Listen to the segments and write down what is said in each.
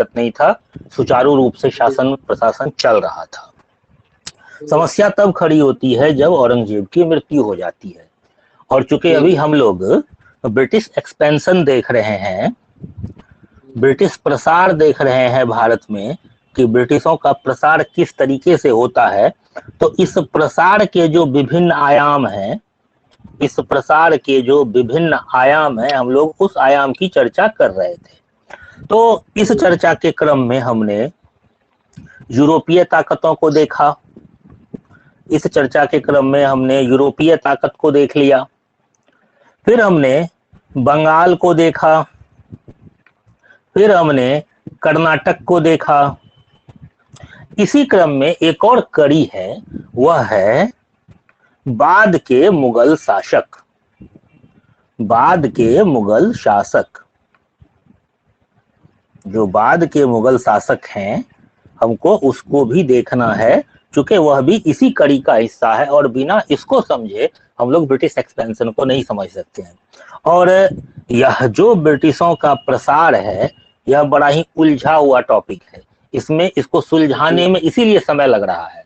दिक्कत नहीं था, सुचारू रूप से शासन प्रशासन चल रहा था। समस्या तब खड़ी होती है जब औरंगजेब की मृत्यु हो जाती है। और चूंकि अभी हम लोग ब्रिटिश एक्सपेंशन देख रहे हैं, ब्रिटिश प्रसार देख रहे हैं भारत में कि ब्रिटिशों का प्रसार किस तरीके से होता है, तो इस प्रसार के जो विभिन्न आयाम हैं, इस प्रसार के जो विभिन्न आयाम हैं, हम लोग उस आयाम की चर्चा कर रहे थे। तो इस चर्चा के क्रम में हमने यूरोपीय ताकतों को देखा, इस चर्चा के क्रम में हमने यूरोपीय ताकत को देख लिया, फिर हमने बंगाल को देखा, फिर हमने कर्नाटक को देखा। इसी क्रम में एक और कड़ी है, वह है बाद के मुगल शासक, बाद के मुगल शासक। जो बाद के मुगल शासक हैं, हमको उसको भी देखना है, चूंकि वह भी इसी कड़ी का हिस्सा है और बिना इसको समझे हम लोग ब्रिटिश एक्सपेंशन को नहीं समझ सकते हैं। और यह जो ब्रिटिशों का प्रसार है, यह बड़ा ही उलझा हुआ टॉपिक है। इसमें इसको सुलझाने में इसीलिए समय लग रहा है।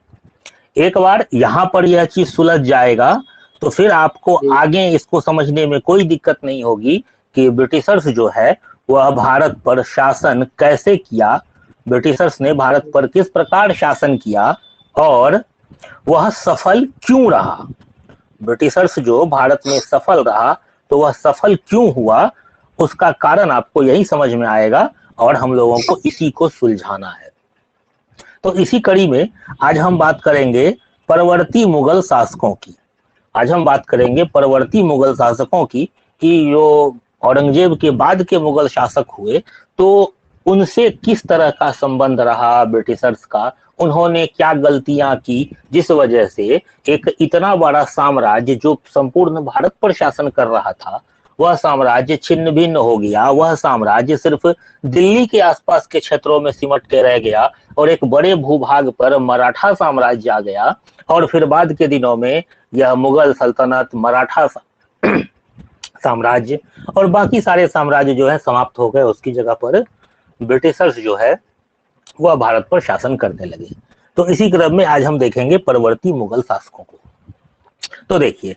एक बार यहाँ पर यह चीज सुलझ जाएगा तो फिर आपको आगे इसको समझने में कोई दिक्कत नहीं होगी कि ब्रिटिशर्स जो है वह भारत पर शासन कैसे किया, ब्रिटिशर्स ने भारत पर किस प्रकार शासन किया और वह सफल क्यों रहा। ब्रिटिशर्स जो भारत में सफल रहा तो वह सफल क्यों हुआ, उसका कारण आपको यही समझ में आएगा और हम लोगों को इसी को सुलझाना है। तो इसी कड़ी में आज हम बात करेंगे परवर्ती मुगल शासकों की। आज हम बात करेंगे परवर्ती मुगल शासकों की कि जो औरंगजेब के बाद के मुगल शासक हुए तो उनसे किस तरह का संबंध रहा ब्रिटिशर्स का, उन्होंने क्या गलतियां की जिस वजह से एक इतना बड़ा साम्राज्य जो संपूर्ण भारत पर शासन कर रहा था, वह साम्राज्य छिन्न भिन्न हो गया। वह साम्राज्य सिर्फ दिल्ली के आसपास के क्षेत्रों में सिमट के रह गया और एक बड़े भूभाग पर मराठा साम्राज्य आ गया। और फिर बाद के दिनों में यह मुगल सल्तनत, मराठा साम्राज्य और बाकी सारे साम्राज्य जो है समाप्त हो गए। उसकी जगह पर ब्रिटिशर्स जो है वह भारत पर शासन करने लगे। तो इसी क्रम में आज हम देखेंगे परवर्ती मुगल शासकों को। तो देखिए,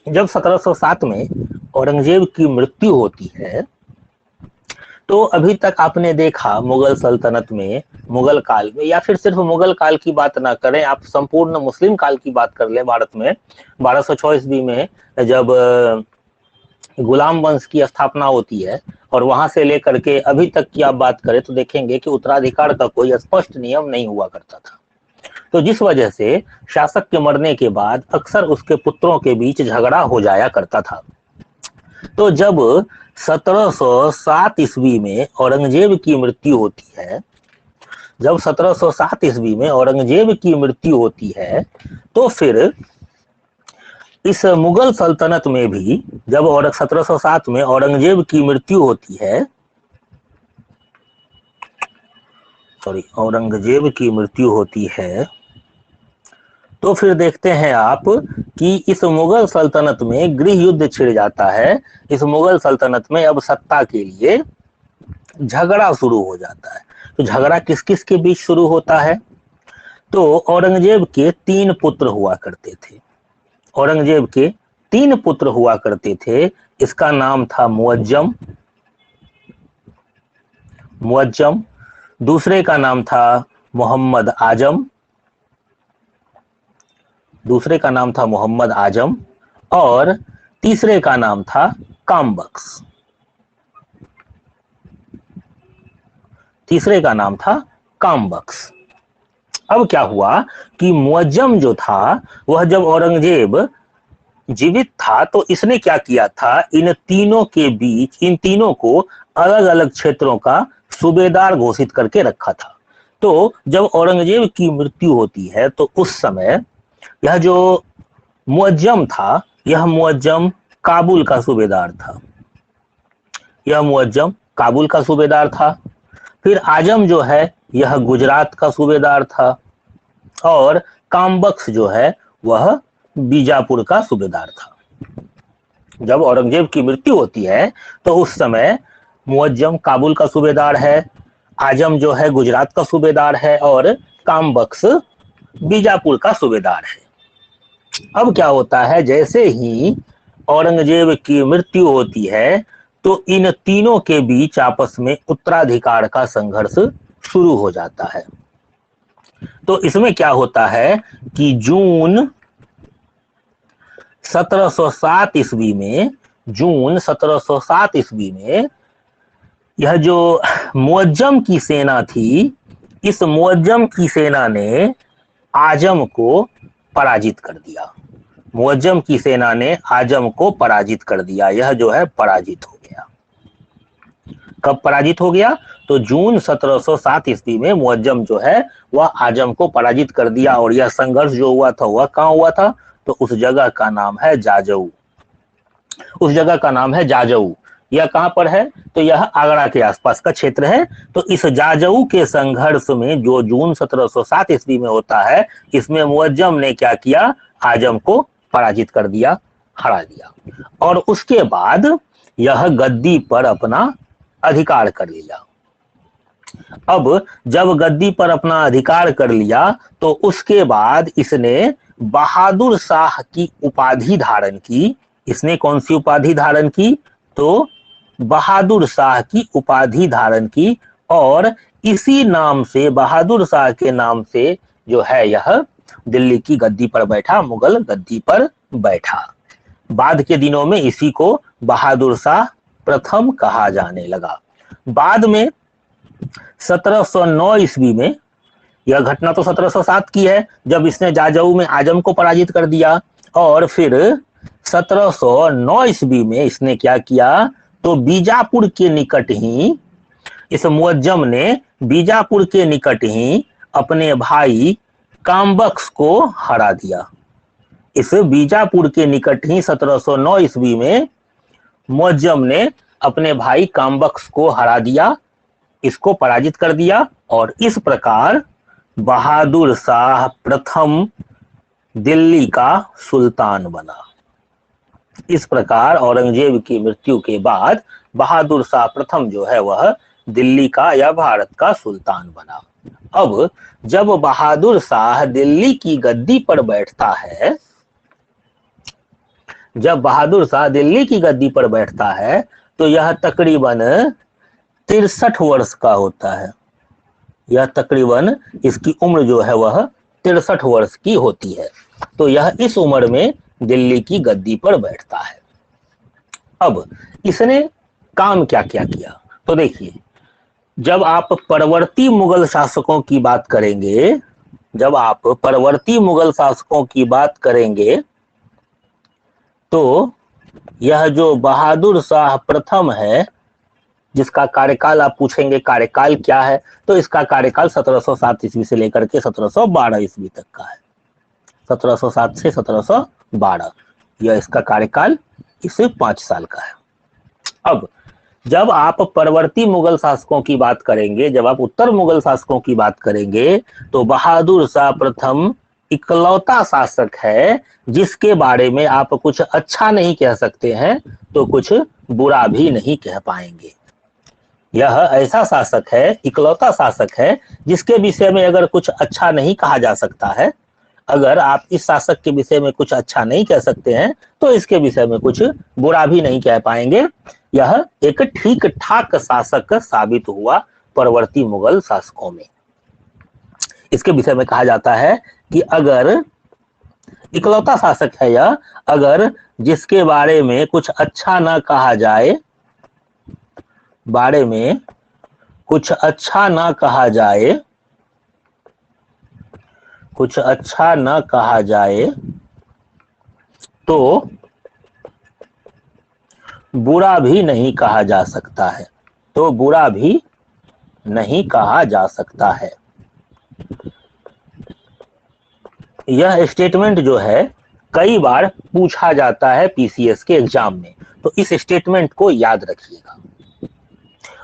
जब 1707 में औरंगजेब की मृत्यु होती है तो अभी तक आपने देखा मुगल सल्तनत में, मुगल काल में, या फिर सिर्फ मुगल काल की बात ना करें, आप संपूर्ण मुस्लिम काल की बात कर लें भारत में, 1206 ईस्वी में जब गुलाम वंश की स्थापना होती है और वहां से लेकर के अभी तक की आप बात करें तो देखेंगे कि उत्तराधिकार का कोई स्पष्ट नियम नहीं हुआ करता था। तो जिस वजह से शासक के मरने के बाद अक्सर उसके पुत्रों के बीच झगड़ा हो जाया करता था। तो जब 1707 ईस्वी में औरंगजेब की मृत्यु होती है, जब 1707 ईस्वी में औरंगजेब की मृत्यु होती है तो फिर इस मुगल सल्तनत में भी जब 1707 में औरंगजेब की मृत्यु होती है, औरंगजेब की मृत्यु होती है तो फिर देखते हैं आप कि इस मुगल सल्तनत में गृह युद्ध छिड़ जाता है। इस मुगल सल्तनत में अब सत्ता के लिए झगड़ा शुरू हो जाता है। तो झगड़ा किस किस के बीच शुरू होता है? तो औरंगजेब के 3 पुत्र हुआ करते थे। औरंगजेब के 3 पुत्र हुआ करते थे। इसका नाम था मुअज्जम, दूसरे का नाम था मोहम्मद आजम, दूसरे का नाम था मोहम्मद आजम और तीसरे का नाम था कामबख्श, तीसरे का नाम था कामबख्श। अब क्या हुआ कि मुअज्जम जो था वह जब औरंगजेब जीवित था तो इसने क्या किया था, इन तीनों के बीच, इन तीनों को अलग अलग क्षेत्रों का सूबेदार घोषित करके रखा था। तो जब औरंगजेब की मृत्यु होती है तो उस समय यह जो मुअज्जम था, यह मुअज्जम काबुल का सूबेदार था, यह मुअज्जम काबुल का सूबेदार था। फिर आजम जो है यह गुजरात का सूबेदार था और कामबख्श जो है वह बीजापुर का सूबेदार था। जब औरंगजेब की मृत्यु होती है तो उस समय मुअज्जम काबुल का सूबेदार है, आजम जो है गुजरात का सूबेदार है और कामबख्श बीजापुर का सूबेदार है। अब क्या होता है, जैसे ही औरंगजेब की मृत्यु होती है तो इन तीनों के बीच आपस में उत्तराधिकार का संघर्ष शुरू हो जाता है। तो इसमें क्या होता है कि जून 1707 ईस्वी में यह जो मुअज्जम की सेना थी, इस मुअज्जम की सेना ने आजम को पराजित कर दिया। मुअज्जम की सेना ने आजम को पराजित कर दिया। यह जो है पराजित हो गया। कब पराजित हो गया? तो जून 1707 ईस्वी में मुअज्जम जो है वह आजम को पराजित कर दिया। और यह संघर्ष जो हुआ था वह कहाँ हुआ था? तो उस जगह का नाम है जाजऊ। उस जगह का नाम है जाजऊ। यह कहां पर है? तो यह आगरा के आसपास का क्षेत्र है। तो इस जाजऊ के संघर्ष में जो जून 1707 ईस्वी में होता है, इसमें मुअज्जम ने क्या किया? आजम को पराजित कर दिया, हरा दिया। और उसके बाद यह गद्दी पर अपना अधिकार कर लिया। अब जब गद्दी पर अपना अधिकार कर लिया तो उसके बाद इसने बहादुर शाह की उपाधि धारण की। इसने कौन सी उपाधि धारण की? तो बहादुर शाह की उपाधि धारण की। और इसी नाम से, बहादुर शाह के नाम से जो है यह दिल्ली की गद्दी पर बैठा, मुगल गद्दी पर बैठा। बाद के दिनों में इसी को बहादुर शाह प्रथम कहा जाने लगा। बाद में 1709 ईस्वी में, यह घटना तो 1707 की है जब इसने जाजऊ में आजम को पराजित कर दिया। और फिर 1709 ईस्वी में इसने क्या किया? तो बीजापुर के निकट ही, इस मुअज्जम ने बीजापुर के निकट ही अपने भाई कामबख्श को हरा दिया। इस बीजापुर के निकट ही 1709 ईस्वी में मुअज्जम ने अपने भाई कामबख्श को हरा दिया, इसको पराजित कर दिया। और इस प्रकार बहादुर शाह प्रथम दिल्ली का सुल्तान बना। इस प्रकार औरंगजेब की मृत्यु के बाद बहादुर शाह प्रथम जो है वह दिल्ली का या भारत का सुल्तान बना। अब जब बहादुर शाह दिल्ली की गद्दी पर बैठता है, जब बहादुर शाह दिल्ली की गद्दी पर बैठता है तो यह तकरीबन 63 वर्ष का होता है। यह तकरीबन, इसकी उम्र जो है वह 63 वर्ष की होती है। तो यह इस उम्र में दिल्ली की गद्दी पर बैठता है। अब इसने काम क्या क्या किया? तो देखिए, जब आप परवर्ती मुगल शासकों की बात करेंगे, जब आप परवर्ती मुगल शासकों की बात करेंगे तो यह जो बहादुर शाह प्रथम है, जिसका कार्यकाल आप पूछेंगे कार्यकाल क्या है, तो इसका कार्यकाल 1707 ईस्वी से लेकर के 1712 ईस्वी तक का है। 1707 से 1712 यह इसका कार्यकाल, इसे 5 साल का है। अब जब आप परवर्ती मुगल शासकों की बात करेंगे, जब आप उत्तर मुगल शासकों की बात करेंगे, तो बहादुर शाह प्रथम इकलौता शासक है जिसके बारे में आप कुछ अच्छा नहीं कह सकते हैं तो कुछ बुरा भी नहीं कह पाएंगे। यह ऐसा शासक है, इकलौता शासक है जिसके विषय में अगर कुछ अच्छा नहीं कहा जा सकता है, अगर आप इस शासक के विषय में कुछ अच्छा नहीं कह सकते हैं तो इसके विषय में कुछ बुरा भी नहीं कह पाएंगे। यह एक ठीक ठाक शासक साबित हुआ परवर्ती मुगल शासकों में। इसके विषय में कहा जाता है कि अगर इकलौता शासक है यह, अगर जिसके बारे में कुछ अच्छा ना कहा जाए, बारे में कुछ अच्छा ना कहा जाए, कुछ अच्छा ना कहा जाए तो बुरा भी नहीं कहा जा सकता है, तो बुरा भी नहीं कहा जा सकता है। यह स्टेटमेंट जो है कई बार पूछा जाता है पीसीएस के एग्जाम में, तो इस स्टेटमेंट को याद रखिएगा।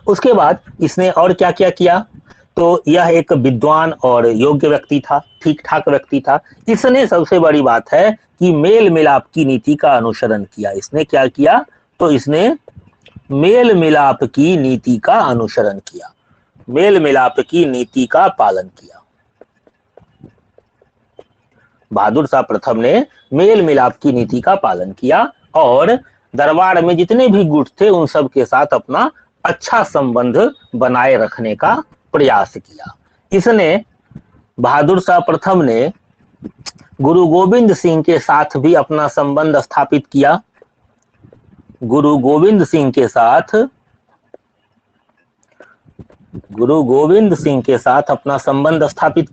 उसके बाद इसने और क्या क्या किया? तो यह एक विद्वान और योग्य व्यक्ति था, ठीक ठाक व्यक्ति था। इसने, सबसे बड़ी बात है कि मेल मिलाप की नीति का अनुसरण किया। इसने क्या किया? तो इसने मेल मिलाप की नीति का अनुसरण किया, मेल मिलाप की नीति का पालन किया। बहादुर शाह प्रथम ने मेल मिलाप की नीति का पालन किया और दरबार में जितने भी गुट थे उन सब के साथ अपना अच्छा संबंध बनाए रखने का प्रयास किया। इसने बहादुर शाह प्रथम ने गुरु गोविंद सिंह के साथ भी अपना संबंध स्थापित किया। गुरु गोविंद सिंह के साथ अपना संबंध स्थापित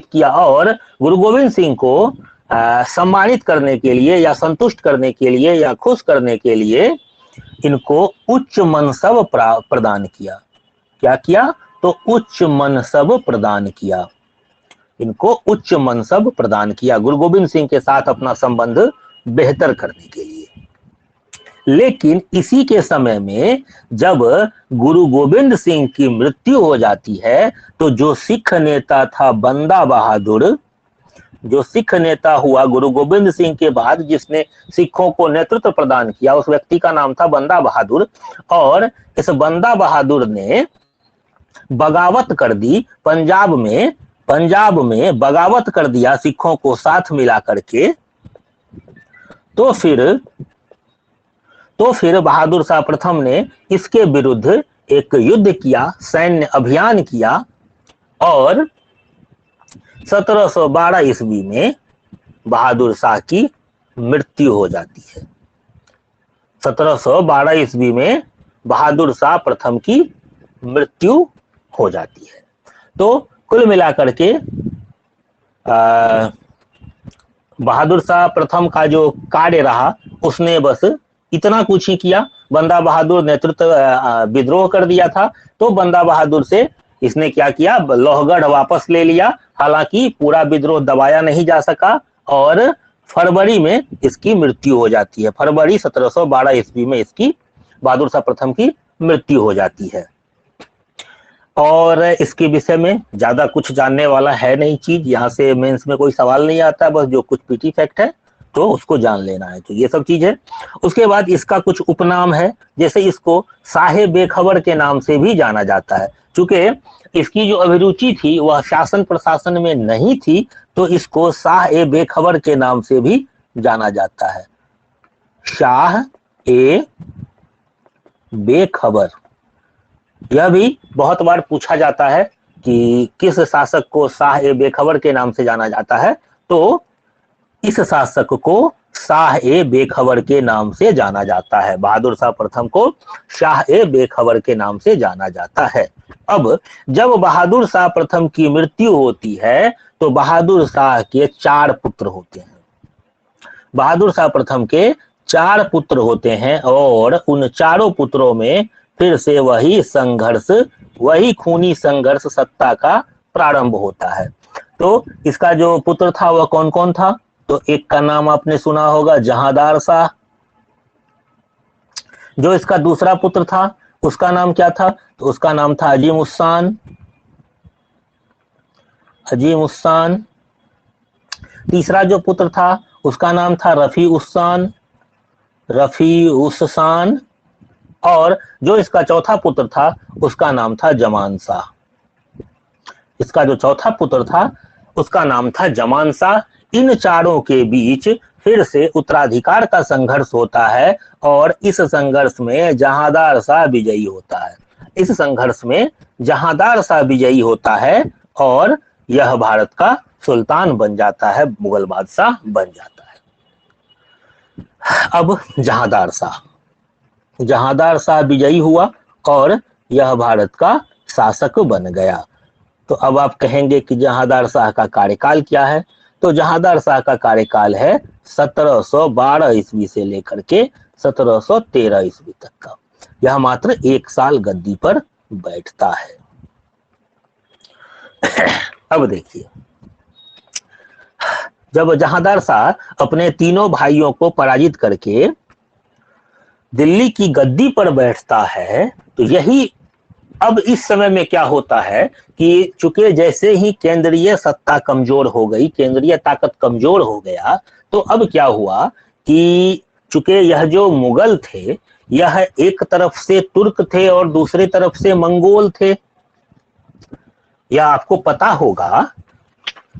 किया और गुरु गोविंद सिंह को सम्मानित करने के लिए या संतुष्ट करने के लिए या खुश करने के लिए इनको उच्च मनसब प्रदान किया। क्या किया? तो उच्च मनसब प्रदान किया, इनको उच्च मनसब प्रदान किया गुरु गोविंद सिंह के साथ अपना संबंध बेहतर करने के लिए। लेकिन इसी के समय में जब गुरु गोविंद सिंह की मृत्यु हो जाती है तो जो सिख नेता था बंदा बहादुर, जो सिख नेता हुआ गुरु गोविंद सिंह के बाद जिसने सिखों को नेतृत्व प्रदान किया, उस व्यक्ति का नाम था बंदा बहादुर। और इस बंदा बहादुर ने बगावत कर दी, पंजाब में बगावत कर दिया सिखों को साथ मिला करके। तो फिर बहादुर शाह प्रथम ने इसके विरुद्ध एक युद्ध किया, सैन्य अभियान किया और 1712 ईस्वी में बहादुर शाह की मृत्यु हो जाती है। 1712 ईस्वी में बहादुर शाह प्रथम की मृत्यु हो जाती है। तो कुल मिलाकर के बहादुर शाह प्रथम का जो कार्य रहा उसने बस इतना कुछ ही किया। बंदा बहादुर नेतृत्व विद्रोह कर दिया था, तो बंदा बहादुर से इसने क्या किया, लोहगढ़ वापस ले लिया। हालांकि पूरा विद्रोह दबाया नहीं जा सका और फरवरी में इसकी मृत्यु हो जाती है। फरवरी 1712 ईस्वी में इसकी, बहादुर शाह प्रथम की मृत्यु हो जाती है। और इसके विषय में ज्यादा कुछ जानने वाला है नहीं चीज, यहाँ से मेंस में कोई सवाल नहीं आता, बस जो कुछ पीटी फैक्ट है तो उसको जान लेना है। तो ये सब चीज है। उसके बाद इसका कुछ उपनाम है, जैसे इसको साहे बेखबर के नाम से भी जाना जाता है। चूंकि इसकी जो अभिरुचि थी वह शासन प्रशासन में नहीं थी, तो इसको शाह ए बेखबर के नाम से भी जाना जाता है। शाह ए बेखबर, यह भी बहुत बार पूछा जाता है कि किस शासक को शाह ए बेखबर के नाम से जाना जाता है। तो इस शासक को शाह ए बेखबर के नाम से जाना जाता है। बहादुर शाह प्रथम को शाह ए बेखबर के नाम से जाना जाता है। अब जब बहादुर शाह प्रथम की मृत्यु होती है तो बहादुर शाह के 4 पुत्र होते हैं। बहादुर शाह प्रथम के 4 पुत्र होते हैं और उन चारों पुत्रों में फिर से वही संघर्ष, वही खूनी संघर्ष सत्ता का प्रारंभ होता है। तो इसका जो पुत्र था वह कौन कौन था? तो एक का नाम आपने सुना होगा जहांदार शाह। जो इसका दूसरा पुत्र था उसका नाम क्या था? तो उसका नाम था अजीम उस्सान। तीसरा जो पुत्र था उसका नाम था रफी उस्सान। और जो इसका चौथा पुत्र था उसका नाम था जमान शाह। इसका जो चौथा पुत्र था उसका नाम था जमान शाह। इन चारों के बीच फिर से उत्तराधिकार का संघर्ष होता है और इस संघर्ष में जहांदार शाह विजयी होता है। इस संघर्ष में जहांदार शाह विजयी होता है और यह भारत का सुल्तान बन जाता है, मुगल बादशाह बन जाता है। अब जहांदार शाह विजयी हुआ और यह भारत का शासक बन गया। तो अब आप कहेंगे कि जहांदार शाह का कार्यकाल क्या है? तो जहांदार शाह का कार्यकाल है 1712 ईस्वी से लेकर के 1713 ईस्वी तक का। यह मात्र 1 साल गद्दी पर बैठता है। अब देखिए, जब जहांदार शाह अपने तीनों भाइयों को पराजित करके दिल्ली की गद्दी पर बैठता है तो यही, अब इस समय में क्या होता है कि चूंकि जैसे ही केंद्रीय सत्ता कमजोर हो गई, केंद्रीय ताकत कमजोर हो गया, तो अब क्या हुआ कि चूंकि यह जो मुगल थे यह एक तरफ से तुर्क थे और दूसरी तरफ से मंगोल थे। यह आपको पता होगा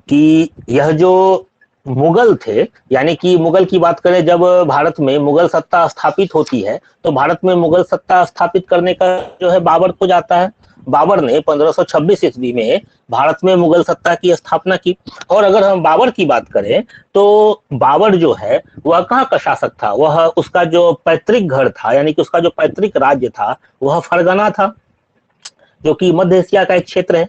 कि यह जो मुगल थे, यानी कि मुगल की बात करें, जब भारत में मुगल सत्ता स्थापित होती है तो भारत में मुगल सत्ता स्थापित करने का जो है बाबर को जाता है। बाबर ने 1526 ईस्वी में भारत में मुगल सत्ता की स्थापना की। और अगर हम बाबर की बात करें तो बाबर जो है वह कहाँ का शासक था, वह उसका जो पैतृक घर था, यानी कि उसका जो पैतृक राज्य था वह फरगना था, जो कि मध्य एशिया का एक क्षेत्र है।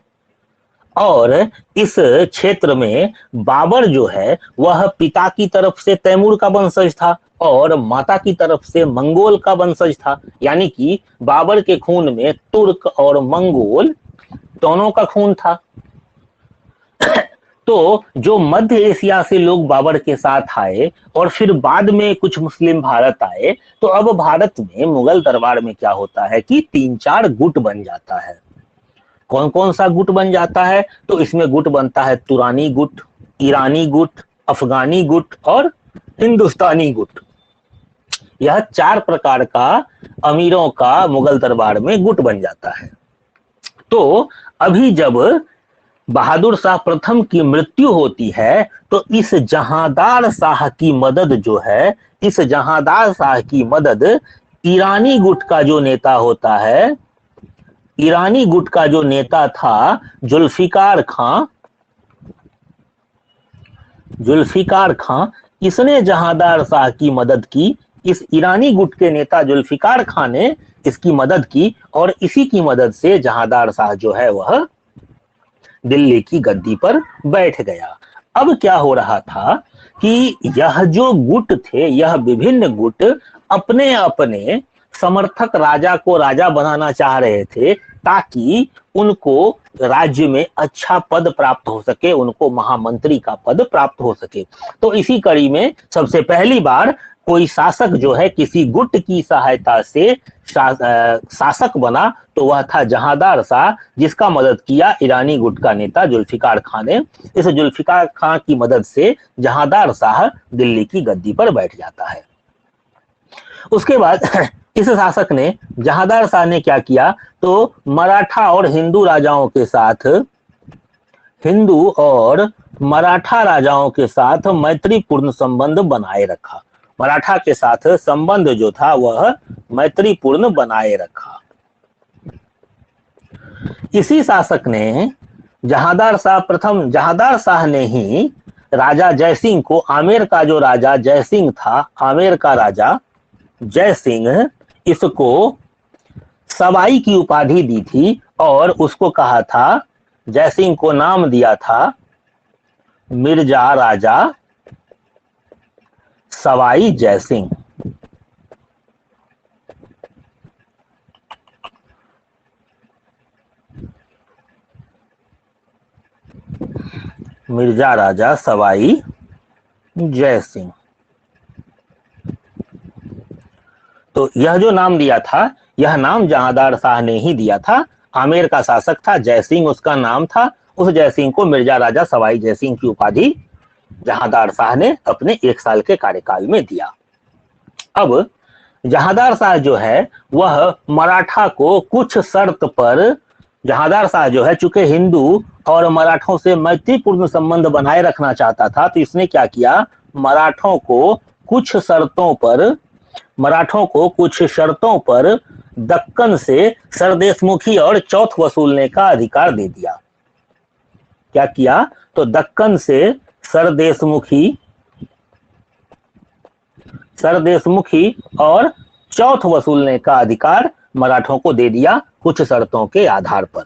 और इस क्षेत्र में बाबर जो है वह पिता की तरफ से तैमूर का वंशज था और माता की तरफ से मंगोल का वंशज था, यानी कि बाबर के खून में तुर्क और मंगोल दोनों का खून था। तो जो मध्य एशिया से लोग बाबर के साथ आए और फिर बाद में कुछ मुस्लिम भारत आए, तो अब भारत में मुगल दरबार में क्या होता है कि 3-4 गुट बन जाता है। कौन कौन सा गुट बन जाता है? तो इसमें गुट बनता है तुरानी गुट, ईरानी गुट, अफगानी गुट और हिंदुस्तानी गुट। यह 4 प्रकार का अमीरों का मुगल दरबार में गुट बन जाता है। तो अभी जब बहादुर शाह प्रथम की मृत्यु होती है तो इस जहांदार शाह की मदद जो है, इस जहांदार शाह की मदद ईरानी गुट का जो नेता होता है, ईरानी गुट का जो नेता था जुल्फिकार खां, जुल्फिकार खां, इसने जहांदार शाह की मदद की। इस ईरानी गुट के नेता जुल्फिकार खां ने इसकी मदद की और इसी की मदद से जहांदार शाह जो है वह दिल्ली की गद्दी पर बैठ गया। अब क्या हो रहा था कि यह जो गुट थे, यह विभिन्न गुट अपने अपने समर्थक राजा को राजा बनाना चाह रहे थे ताकि उनको राज्य में अच्छा पद प्राप्त हो सके, उनको महामंत्री का पद प्राप्त हो सके। तो इसी कड़ी में सबसे पहली बार कोई शासक जो है किसी गुट की सहायता से शासक बना तो वह था जहांदार शाह, जिसका मदद किया ईरानी गुट का नेता जुल्फिकार खां ने। इस जुल्फिकार खां की मदद से जहांदार शाह दिल्ली की गद्दी पर बैठ जाता है। उसके बाद इस शासक ने, जहांदार शाह ने क्या किया, तो मराठा और हिंदू राजाओं के साथ, हिंदू और मराठा राजाओं के साथ मैत्रीपूर्ण संबंध बनाए रखा। मराठा के साथ संबंध जो था वह मैत्रीपूर्ण बनाए रखा। इसी शासक ने जहांदार शाह ने ही राजा जयसिंह को, आमेर का जो राजा जयसिंह था, आमेर का राजा जयसिंह, इसको सवाई की उपाधि दी थी और उसको कहा था, जयसिंह को नाम दिया था मिर्जा राजा सवाई जयसिंह। मिर्जा राजा सवाई जयसिंह। तो यह जो नाम दिया था, यह नाम जहांदार शाह ने ही दिया था। आमेर का शासक था, जयसिंह उसका नाम था। उस जयसिंह को मिर्जा राजा सवाई जयसिंह की उपाधि जहांदार शाह ने अपने 1 साल के कार्यकाल में दिया। अब जहांदार शाह जो है वह मराठा को कुछ शर्त पर, जहांदार शाह जो है चूंकि हिंदू और मराठों से मैत्रीपूर्ण संबंध बनाए रखना चाहता था, तो इसने क्या किया, मराठों को कुछ शर्तों पर दक्कन से सरदेशमुखी और चौथ वसूलने का अधिकार दे दिया। क्या किया, तो दक्कन से सरदेशमुखी और चौथ वसूलने का अधिकार मराठों को दे दिया कुछ शर्तों के आधार पर।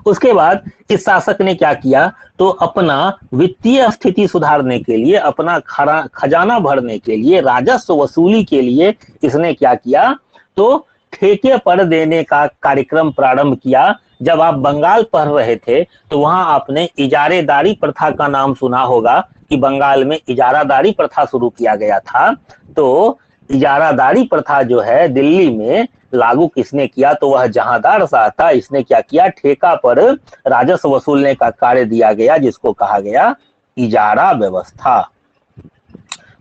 उसके बाद इस शासक ने क्या किया, तो अपना वित्तीय स्थिति सुधारने के लिए, अपना खजाना भरने के लिए, राजस्व वसूली के लिए इसने क्या किया, तो ठेके पर देने का कार्यक्रम प्रारंभ किया। जब आप बंगाल पढ़ रहे थे तो वहां आपने इजारेदारी प्रथा का नाम सुना होगा कि बंगाल में इजारादारी प्रथा शुरू किया गया था। तो इजारादारी प्रथा जो है दिल्ली में लागू किसने किया, तो वह जहांदार शाह था। इसने क्या किया, ठेका पर राजस्व वसूलने का कार्य दिया गया जिसको कहा गया इजारा व्यवस्था।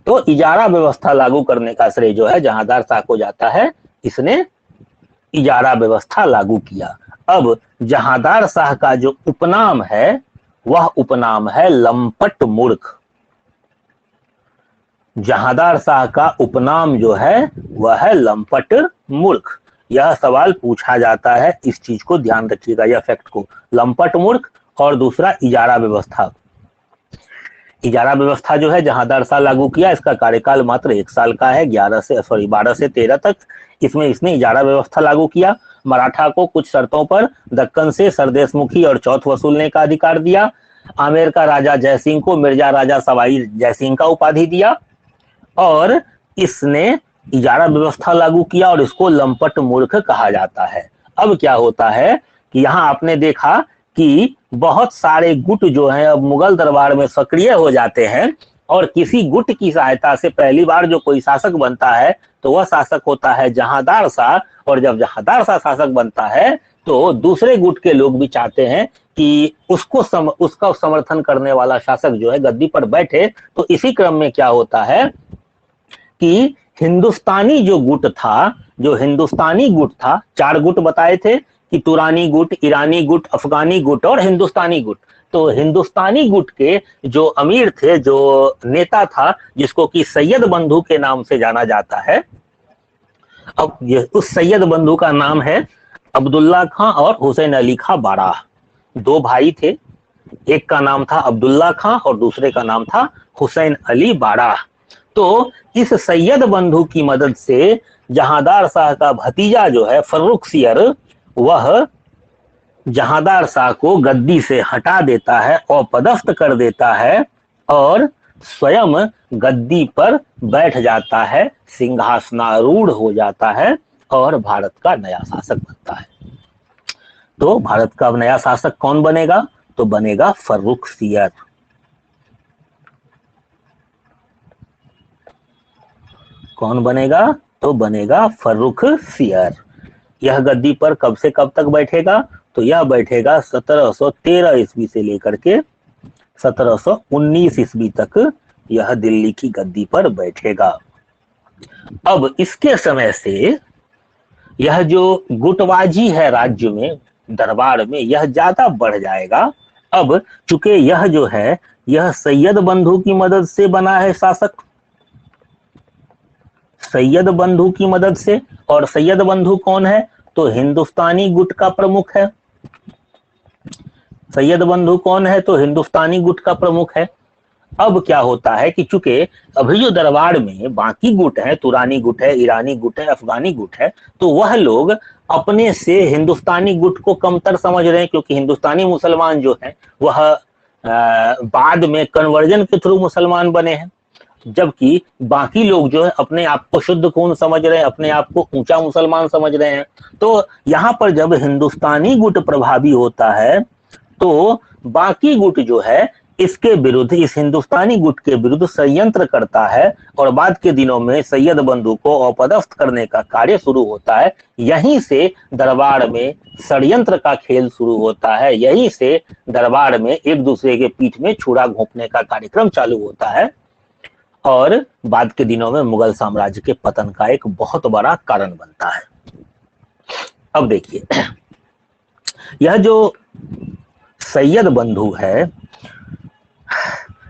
तो इजारा व्यवस्था लागू करने का श्रेय जो है जहांदार शाह को जाता है, इसने इजारा व्यवस्था लागू किया। अब जहांदार शाह का जो उपनाम है वह उपनाम है लंपट मूर्ख। जहांदार शाह का उपनाम जो है वह है लंपट मूर्ख। यह सवाल पूछा जाता है, इस चीज को ध्यान रखिएगा, यह फैक्ट को, लंपट मूर्ख और दूसरा इजारा व्यवस्था। इजारा व्यवस्था जो है जहांदार शाह लागू किया, इसका कार्यकाल मात्र 1 साल का है, 12 से 13 तक। इसमें इसने इजारा व्यवस्था लागू किया। मराठा को कुछ शर्तों पर दक्कन से सरदेशमुखी और चौथ वसूलने का अधिकार दिया। आमेर का राजा जयसिंह को मिर्जा राजा सवाई जयसिंह का उपाधि दिया और इसने इजारा व्यवस्था लागू किया और इसको लंपट मूर्ख कहा जाता है। अब क्या होता है कि यहाँ आपने देखा कि बहुत सारे गुट जो हैं अब मुगल दरबार में सक्रिय हो जाते हैं और किसी गुट की सहायता से पहली बार जो कोई शासक बनता है तो वह शासक होता है जहांदार शाह, और जब जहांदार शाह शासक बनता है तो दूसरे गुट के लोग भी चाहते हैं कि उसका समर्थन करने वाला शासक जो है गद्दी पर बैठे। तो इसी क्रम में क्या होता है कि हिंदुस्तानी जो गुट था, जो हिंदुस्तानी गुट था, 4 गुट बताए थे कि तुरानी गुट, ईरानी गुट, अफगानी गुट और हिंदुस्तानी गुट। तो हिंदुस्तानी गुट के जो अमीर थे, जो नेता था, जिसको कि सैयद बंधु के नाम से जाना जाता है, अब उस सैयद बंधु का नाम है अब्दुल्ला खां और हुसैन अली खां बाराह। 2 भाई थे, एक का नाम था अब्दुल्ला खां और दूसरे का नाम था हुसैन अली बाराह। तो इस सैयद बंधु की मदद से जहांदार शाह का भतीजा जो है फर्रुखसियर, वह जहांदार शाह को गद्दी से हटा देता है और पदस्थ कर देता है और स्वयं गद्दी पर बैठ जाता है, सिंहासनारूढ़ हो जाता है और भारत का नया शासक बनता है। तो भारत का नया शासक कौन बनेगा? तो बनेगा फर्रुखसियर। कौन बनेगा? तो बनेगा फर्रुखसियर। यह गद्दी पर कब से कब तक बैठेगा? तो यह बैठेगा 1713 ईस्वी से लेकर के 1719 ईस्वी तक यह दिल्ली की गद्दी पर बैठेगा। अब इसके समय से यह जो गुटबाजी है राज्य में, दरबार में, यह ज्यादा बढ़ जाएगा। अब चूंकि यह जो है यह सैयद बंधु की मदद से बना है शासक, सैयद बंधु की मदद से। और सैयद बंधु कौन है? तो हिंदुस्तानी गुट का प्रमुख है। सैयद बंधु कौन है? तो हिंदुस्तानी गुट का प्रमुख है। अब क्या होता है कि चूंकि अभी जो दरबार में बाकी गुट है, तुरानी गुट है, ईरानी गुट है, अफगानी गुट है, तो वह लोग अपने से हिंदुस्तानी गुट को कमतर समझ रहे हैं, क्योंकि हिंदुस्तानी मुसलमान जो है वह बाद में कन्वर्जन के थ्रू मुसलमान बने हैं, जबकि बाकी लोग जो है अपने आप को शुद्ध खून समझ रहे हैं, अपने आप को ऊंचा मुसलमान समझ रहे हैं। तो यहाँ पर जब हिंदुस्तानी गुट प्रभावी होता है तो बाकी गुट जो है इसके विरुद्ध, इस हिंदुस्तानी गुट के विरुद्ध षड्यंत्र करता है और बाद के दिनों में सैयद बंधु को अपदस्थ करने का कार्य शुरू होता है। यहीं से दरबार में षड्यंत्र का खेल शुरू होता है, यहीं से दरबार में एक दूसरे के पीठ में छुरा घोंपने का कार्यक्रम चालू होता है और बाद के दिनों में मुगल साम्राज्य के पतन का एक बहुत बड़ा कारण बनता है। अब देखिए, यह जो सैयद बंधु है,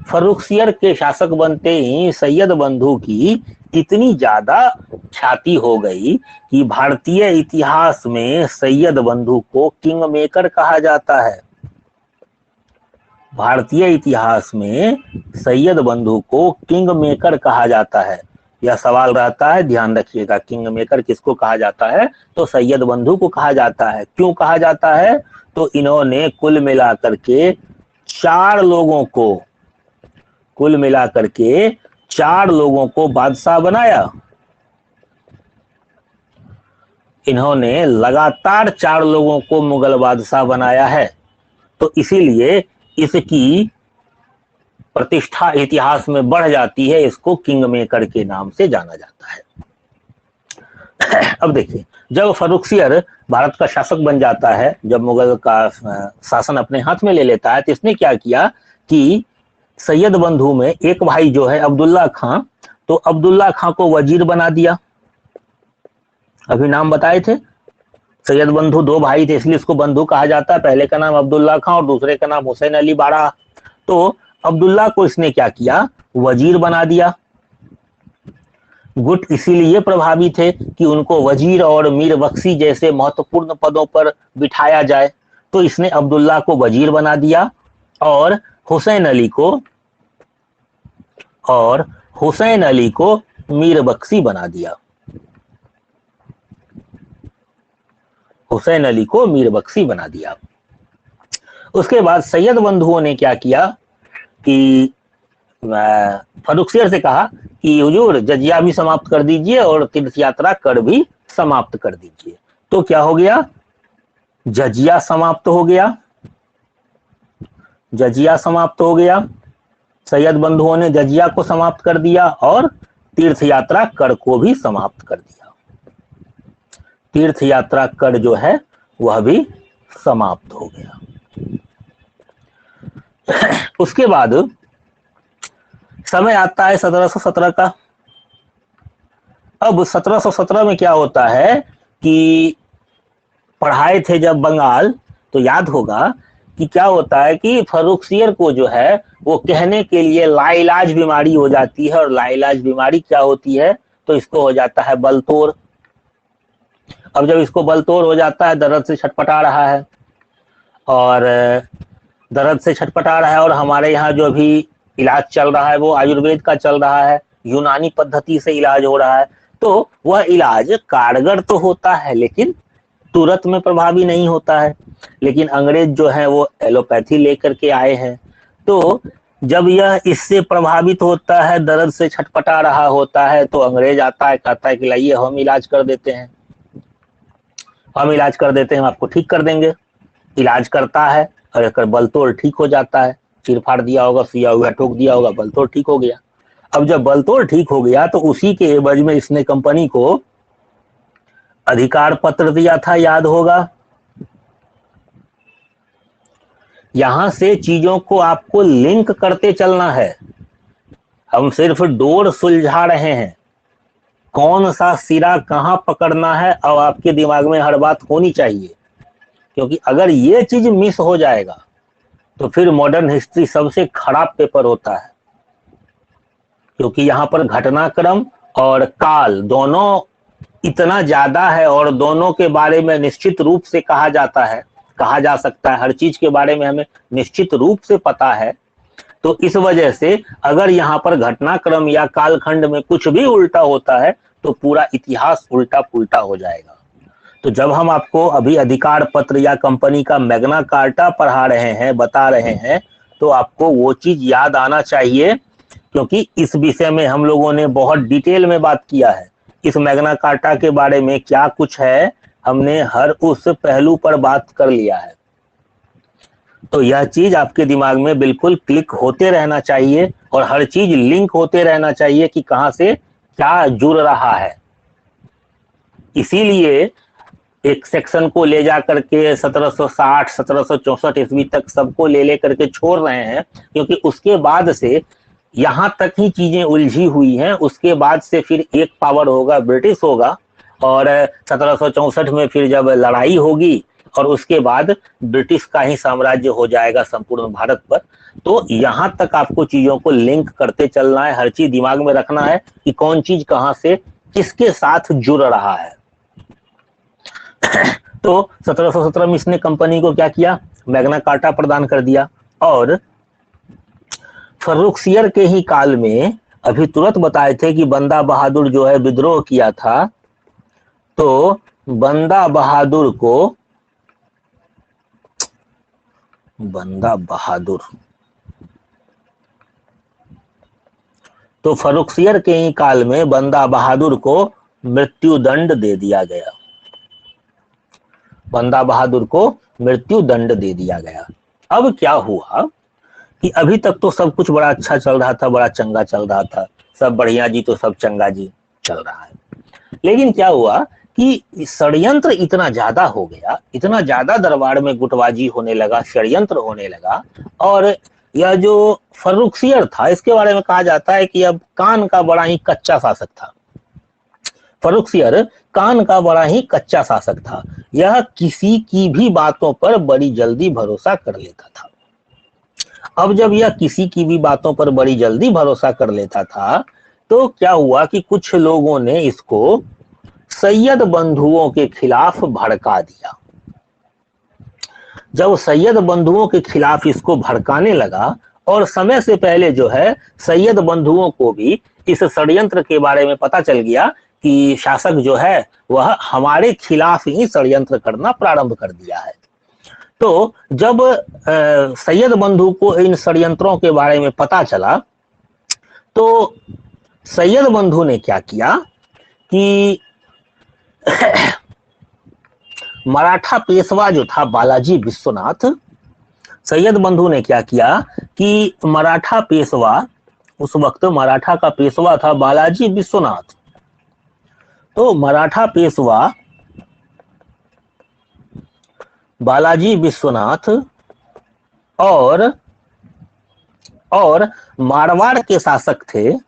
फर्रुखसियर के शासक बनते ही सैयद बंधु की इतनी ज्यादा ख्याति हो गई कि भारतीय इतिहास में सैयद बंधु को किंग मेकर कहा जाता है। भारतीय इतिहास में सैयद बंधु को किंग मेकर कहा जाता है। यह सवाल रहता है, ध्यान रखिएगा, किंग मेकर किसको कहा जाता है? तो सैयद बंधु को कहा जाता है। क्यों कहा जाता है? तो इन्होंने कुल मिलाकर के 4 लोगों को, कुल मिलाकर के 4 लोगों को बादशाह बनाया। इन्होंने लगातार 4 लोगों को मुगल बादशाह बनाया है, तो इसीलिए इसकी प्रतिष्ठा इतिहास में बढ़ जाती है, इसको किंग मेकर के नाम से जाना जाता है। अब देखिए, जब फर्रुखसियर भारत का शासक बन जाता है, जब मुगल का शासन अपने हाथ में ले लेता है, तो इसने क्या किया कि सैयद बंधु में एक भाई जो है अब्दुल्ला खां, तो अब्दुल्ला खां को वजीर बना दिया। अभी नाम बताए थे, सैयद बंधु दो भाई थे इसलिए इसको बंधु कहा जाता है। पहले का नाम अब्दुल्ला खां और दूसरे का नाम हुसैन अली बाड़ा। तो अब्दुल्ला को इसने क्या किया, वजीर बना दिया। गुट इसीलिए प्रभावी थे कि उनको वजीर और मीर बख्शी जैसे महत्वपूर्ण पदों पर बिठाया जाए, तो इसने अब्दुल्ला को वजीर बना दिया और हुसैन अली को मीर बख्शी बना दिया। हुसैन अली को मीर बख्शी बना दिया। उसके बाद सैयद बंधुओं ने क्या किया कि फर्रुखसियर से कहा कि हुजूर जजिया भी समाप्त कर दीजिए और तीर्थ यात्रा कर भी समाप्त कर दीजिए। तो क्या हो गया, जजिया समाप्त हो गया। जजिया समाप्त हो गया, सैयद बंधुओं ने जजिया को समाप्त कर दिया और तीर्थ यात्रा कर को भी समाप्त कर दिया। तीर्थ यात्रा कर जो है वह भी समाप्त हो गया। उसके बाद समय आता है 1717 का। अब 1717 में क्या होता है कि पढ़ाए थे जब बंगाल, तो याद होगा कि क्या होता है कि फर्रुखसियर को जो है वो कहने के लिए लाइलाज बीमारी हो जाती है। और लाइलाज बीमारी क्या होती है, तो इसको हो जाता है बलतोड़। अब जब इसको बलतोड़ हो जाता है, दर्द से छटपटा रहा है और हमारे यहाँ जो भी इलाज चल रहा है वो आयुर्वेद का चल रहा है, यूनानी पद्धति से इलाज हो रहा है। तो वह इलाज कारगर तो होता है लेकिन तुरंत में प्रभावी नहीं होता है। लेकिन अंग्रेज जो है वो एलोपैथी लेकर के आए हैं। तो जब यह इससे प्रभावित होता है, दर्द से छटपटा रहा होता है, तो अंग्रेज आता है, कहता है कि लाइए हम इलाज कर देते हैं, हम आपको ठीक कर देंगे। इलाज करता है और अगर बलतोड़ ठीक हो जाता है, चीर फाड़ दिया होगा, सुइया हुआ ठोक दिया होगा, बलतोड़ ठीक हो गया। अब जब बलतोड़ ठीक हो गया तो उसी के एवज में इसने कंपनी को अधिकार पत्र दिया था, याद होगा। यहां से चीजों को आपको लिंक करते चलना है। हम सिर्फ डोर सुलझा रहे हैं, कौन सा सिरा कहां पकड़ना है अब आपके दिमाग में हर बात होनी चाहिए। क्योंकि अगर ये चीज मिस हो जाएगा तो फिर मॉडर्न हिस्ट्री सबसे खराब पेपर होता है। क्योंकि यहाँ पर घटनाक्रम और काल दोनों इतना ज्यादा है और दोनों के बारे में निश्चित रूप से कहा जा सकता है, हर चीज के बारे में हमें निश्चित रूप से पता है। तो इस वजह से अगर यहाँ पर घटनाक्रम या कालखंड में कुछ भी उल्टा होता है तो पूरा इतिहास उल्टा पुल्टा हो जाएगा। तो जब हम आपको अभी अधिकार पत्र या कंपनी का मैग्ना कार्टा पढ़ा रहे हैं, बता रहे हैं, तो आपको वो चीज याद आना चाहिए। क्योंकि इस विषय में हम लोगों ने बहुत डिटेल में बात किया है। इस मैग्ना कार्टा के बारे में क्या कुछ है, हमने हर उस पहलू पर बात कर लिया है। तो यह चीज आपके दिमाग में बिल्कुल क्लिक होते रहना चाहिए और हर चीज लिंक होते रहना चाहिए कि कहां से क्या जुड़ रहा है। इसीलिए एक सेक्शन को ले जा करके 1760 1764 ईस्वी तक सबको ले करके छोड़ रहे हैं, क्योंकि उसके बाद से यहां तक ही चीजें उलझी हुई हैं। उसके बाद से फिर एक पावर होगा, ब्रिटिश होगा, और 1764 में फिर जब लड़ाई होगी और उसके बाद ब्रिटिश का ही साम्राज्य हो जाएगा संपूर्ण भारत पर। तो यहां तक आपको चीजों को लिंक करते चलना है, हर चीज दिमाग में रखना है कि कौन चीज कहां से किसके साथ जुड़ रहा है। तो 1717 में इसने कंपनी को क्या किया, मैग्ना कार्टा प्रदान कर दिया। और फर्रुखसियर के ही काल में अभी तुरंत बताए थे कि बंदा बहादुर जो है विद्रोह किया था। तो बंदा बहादुर तो फर्रुखसियर के ही काल में बंदा बहादुर को मृत्युदंड दे दिया गया। बंदा बहादुर को मृत्युदंड दे दिया गया। अब क्या हुआ कि अभी तक तो सब कुछ बड़ा अच्छा चल रहा था, बड़ा चंगा चल रहा था, सब बढ़िया जी तो सब चंगा जी चल रहा है। लेकिन क्या हुआ कि षड्यंत्र इतना ज्यादा हो गया, इतना ज्यादा दरबार में गुटबाजी होने लगा, षड्यंत्र होने लगा, और यह जो फर्रुखसियर था, इसके बारे में कहा जाता है कि अब कान का बड़ा ही कच्चा शासक था। फर्रुखसियर कान का बड़ा ही कच्चा शासक था। यह किसी की भी बातों पर बड़ी जल्दी भरोसा कर लेता था। अब जब यह किसी की भी बातों पर बड़ी जल्दी भरोसा कर लेता था, तो क्या हुआ कि कुछ लोगों ने इसको सैयद बंधुओं के खिलाफ भड़का दिया। जब सैयद बंधुओं के खिलाफ इसको भड़काने लगा, और समय से पहले जो है सैयद बंधुओं को भी इस षड्यंत्र के बारे में पता चल गया कि शासक जो है वह हमारे खिलाफ ही षड्यंत्र करना प्रारंभ कर दिया है। तो जब सैयद बंधु को इन षड्यंत्रों के बारे में पता चला, तो सैयद बंधु ने क्या किया कि मराठा पेशवा जो था बालाजी विश्वनाथ, सैयद बंधु ने क्या किया कि मराठा पेशवा, उस वक्त मराठा का पेशवा था बालाजी विश्वनाथ, तो मराठा पेशवा बालाजी विश्वनाथ और मारवाड़ के शासक थे,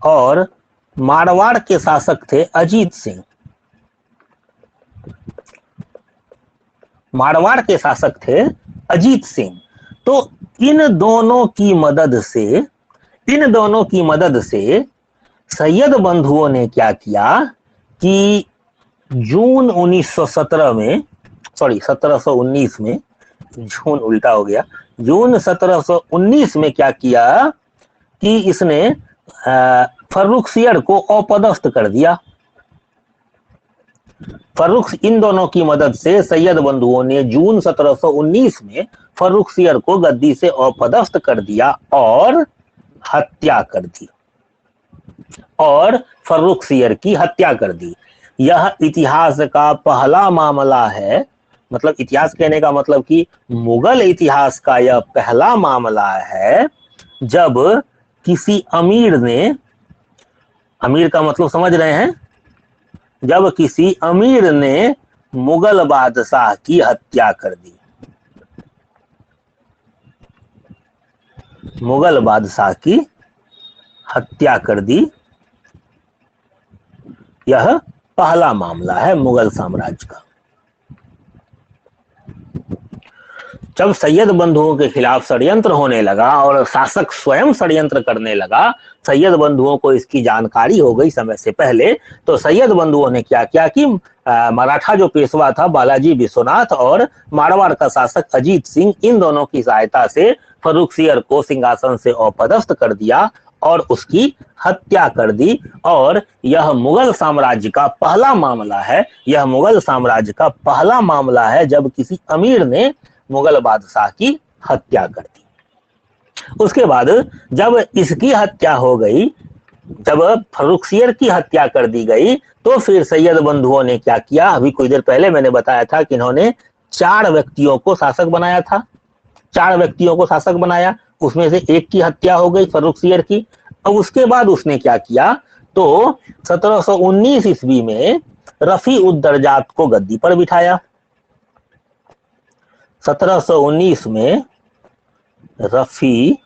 और मारवाड़ के शासक थे अजीत सिंह। मारवाड़ के शासक थे अजीत सिंह। तो इन दोनों की मदद से सैयद बंधुओं ने क्या किया कि जून 1917 में, सॉरी 1719 में, जून उल्टा हो गया, जून 1719 में क्या किया कि इसने फर्रुखसियर को अपदस्थ कर दिया। इन दोनों की मदद से सैयद बंधुओं ने जून 1719 में फर्रुखसियर को गद्दी से अपदस्थ कर दिया और हत्या कर दी, और फर्रुखसियर की हत्या कर दी। यह इतिहास का पहला मामला है, मतलब इतिहास कहने का मतलब कि मुगल इतिहास का यह पहला मामला है जब किसी अमीर ने, अमीर का मतलब समझ रहे हैं, जब किसी अमीर ने मुगल बादशाह की हत्या कर दी। मुगल बादशाह की हत्या कर दी, यह पहला मामला है मुगल साम्राज्य का। जब सैयद बंधुओं के खिलाफ षड्यंत्र होने लगा और शासक स्वयं षड्यंत्र करने लगा, सैयद बंधुओं को इसकी जानकारी हो गई समय से पहले, तो सैयद बंधुओं ने क्या किया कि मराठा जो पेशवा था बालाजी विश्वनाथ और मारवाड़ का शासक अजीत सिंह, इन दोनों की सहायता से फर्रुखसियर को सिंहासन से अपदस्थ कर दिया और उसकी हत्या कर दी। और यह मुगल साम्राज्य का पहला मामला है, यह मुगल साम्राज्य का पहला मामला है जब किसी अमीर ने मुगल बादशाह की हत्या कर दी। उसके बाद जब इसकी हत्या हो गई, जब फर्रुखसियर की हत्या कर दी गई, तो फिर सैयद बंधुओं ने क्या किया, अभी कुछ देर पहले मैंने बताया था कि इन्होंने 4 व्यक्तियों को शासक बनाया था, 4 व्यक्तियों को शासक बनाया, उसमें से एक की हत्या हो गई फर्रुखसियर की। अब उसके बाद उसने क्या किया, तो 1719 ईस्वी में रफी उद दरजात को गद्दी पर बिठाया। 1719 में रफी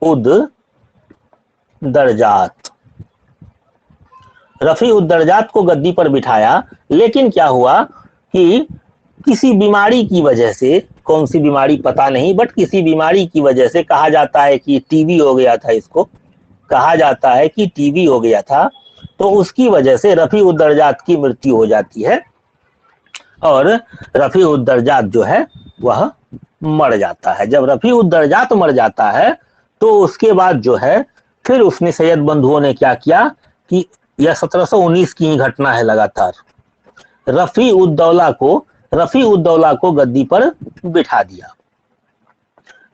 उद दरजात को गद्दी पर बिठाया। लेकिन क्या हुआ कि किसी बीमारी की वजह से, कौन सी बीमारी पता नहीं, बट किसी बीमारी की वजह से, कहा जाता है कि टीबी हो गया था, इसको कहा जाता है कि टीबी हो गया था, तो उसकी वजह से रफी उद दरजात की मृत्यु हो जाती है और रफी उद दरजात जो है वह मर जाता है। जब रफी उद दरजात मर जाता है तो उसके बाद जो है फिर उसने, सैयद बंधुओं ने क्या किया कि यह 1719 की ही घटना है लगातार, रफी उद दौला को गद्दी पर बिठा दिया,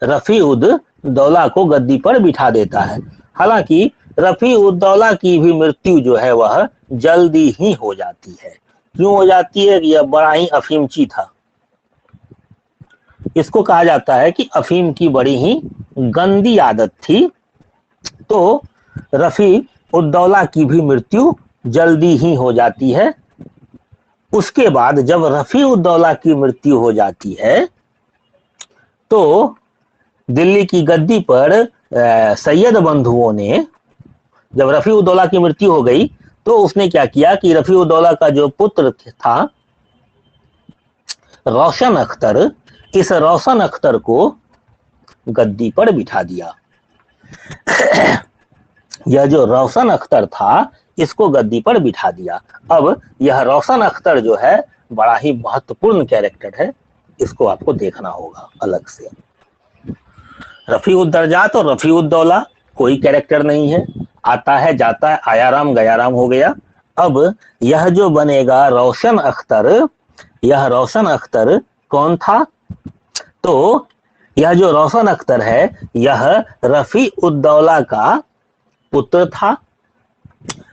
रफी उद दौला को गद्दी पर बिठा देता है। हालांकि रफी उद दौला की भी मृत्यु जो है वह जल्दी ही हो जाती है। क्यों हो जाती है? यह बड़ा ही अफीमची था। इसको कहा जाता है कि अफीम की बड़ी ही गंदी आदत थी। तो रफी उद दौला की भी मृत्यु जल्दी ही हो जाती है। उसके बाद जब रफी उद दौला की मृत्यु हो जाती है तो दिल्ली की गद्दी पर सैयद बंधुओं ने, जब रफी-उद-दौला की मृत्यु हो गई तो उसने क्या किया कि रफी-उद-दौला का जो पुत्र था रोशन अख्तर, इस रोशन अख्तर को गद्दी पर बिठा दिया। यह जो रोशन अख्तर था इसको गद्दी पर बिठा दिया। अब यह रोशन अख्तर जो है बड़ा ही महत्वपूर्ण कैरेक्टर है, इसको आपको देखना होगा अलग से। रफी-उद-दरजात और रफी-उद-दौला कोई कैरेक्टर नहीं है, आता है जाता है, आया राम गया राम हो गया। अब यह जो बनेगा रोशन अख्तर, यह रोशन अख्तर कौन था? तो यह जो रोशन अख्तर है यह रफी-उद-दौला का पुत्र था,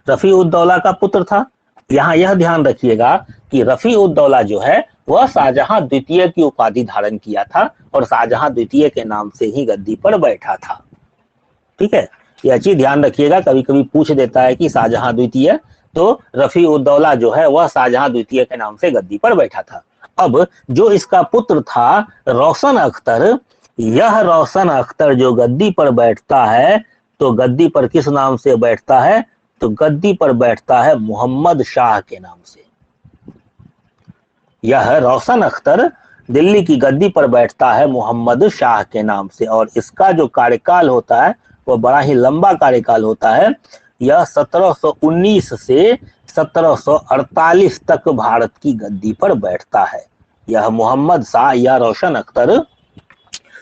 रफी-उद-दौला का पुत्र था। यहाँ यह ध्यान रखिएगा कि रफी-उद-दौला जो है वह शाहजहां द्वितीय की उपाधि धारण किया था और शाहजहां द्वितीय के नाम से ही गद्दी पर बैठा था। ठीक है, यह चीज ध्यान रखिएगा, कभी कभी पूछ देता है कि शाहजहां द्वितीय, तो रफी-उद-दौला जो है वह शाहजहां द्वितीय के नाम से गद्दी पर बैठा था। अब जो इसका पुत्र था रोशन अख्तर, यह रोशन अख्तर जो गद्दी पर बैठता है तो गद्दी पर किस नाम से बैठता है? तो गद्दी पर बैठता है मोहम्मद शाह के नाम से। यह रोशन अख्तर दिल्ली की गद्दी पर बैठता है मोहम्मद शाह के नाम से, और इसका जो कार्यकाल होता है वह बड़ा ही लंबा कार्यकाल होता है। यह 1719 से 1748 तक भारत की गद्दी पर बैठता है। यह मोहम्मद शाह या रोशन अख्तर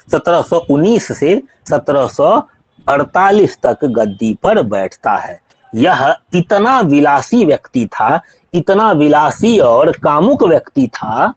1719 से 1748 तक गद्दी पर बैठता है। यह इतना विलासी व्यक्ति था, इतना विलासी और कामुक व्यक्ति था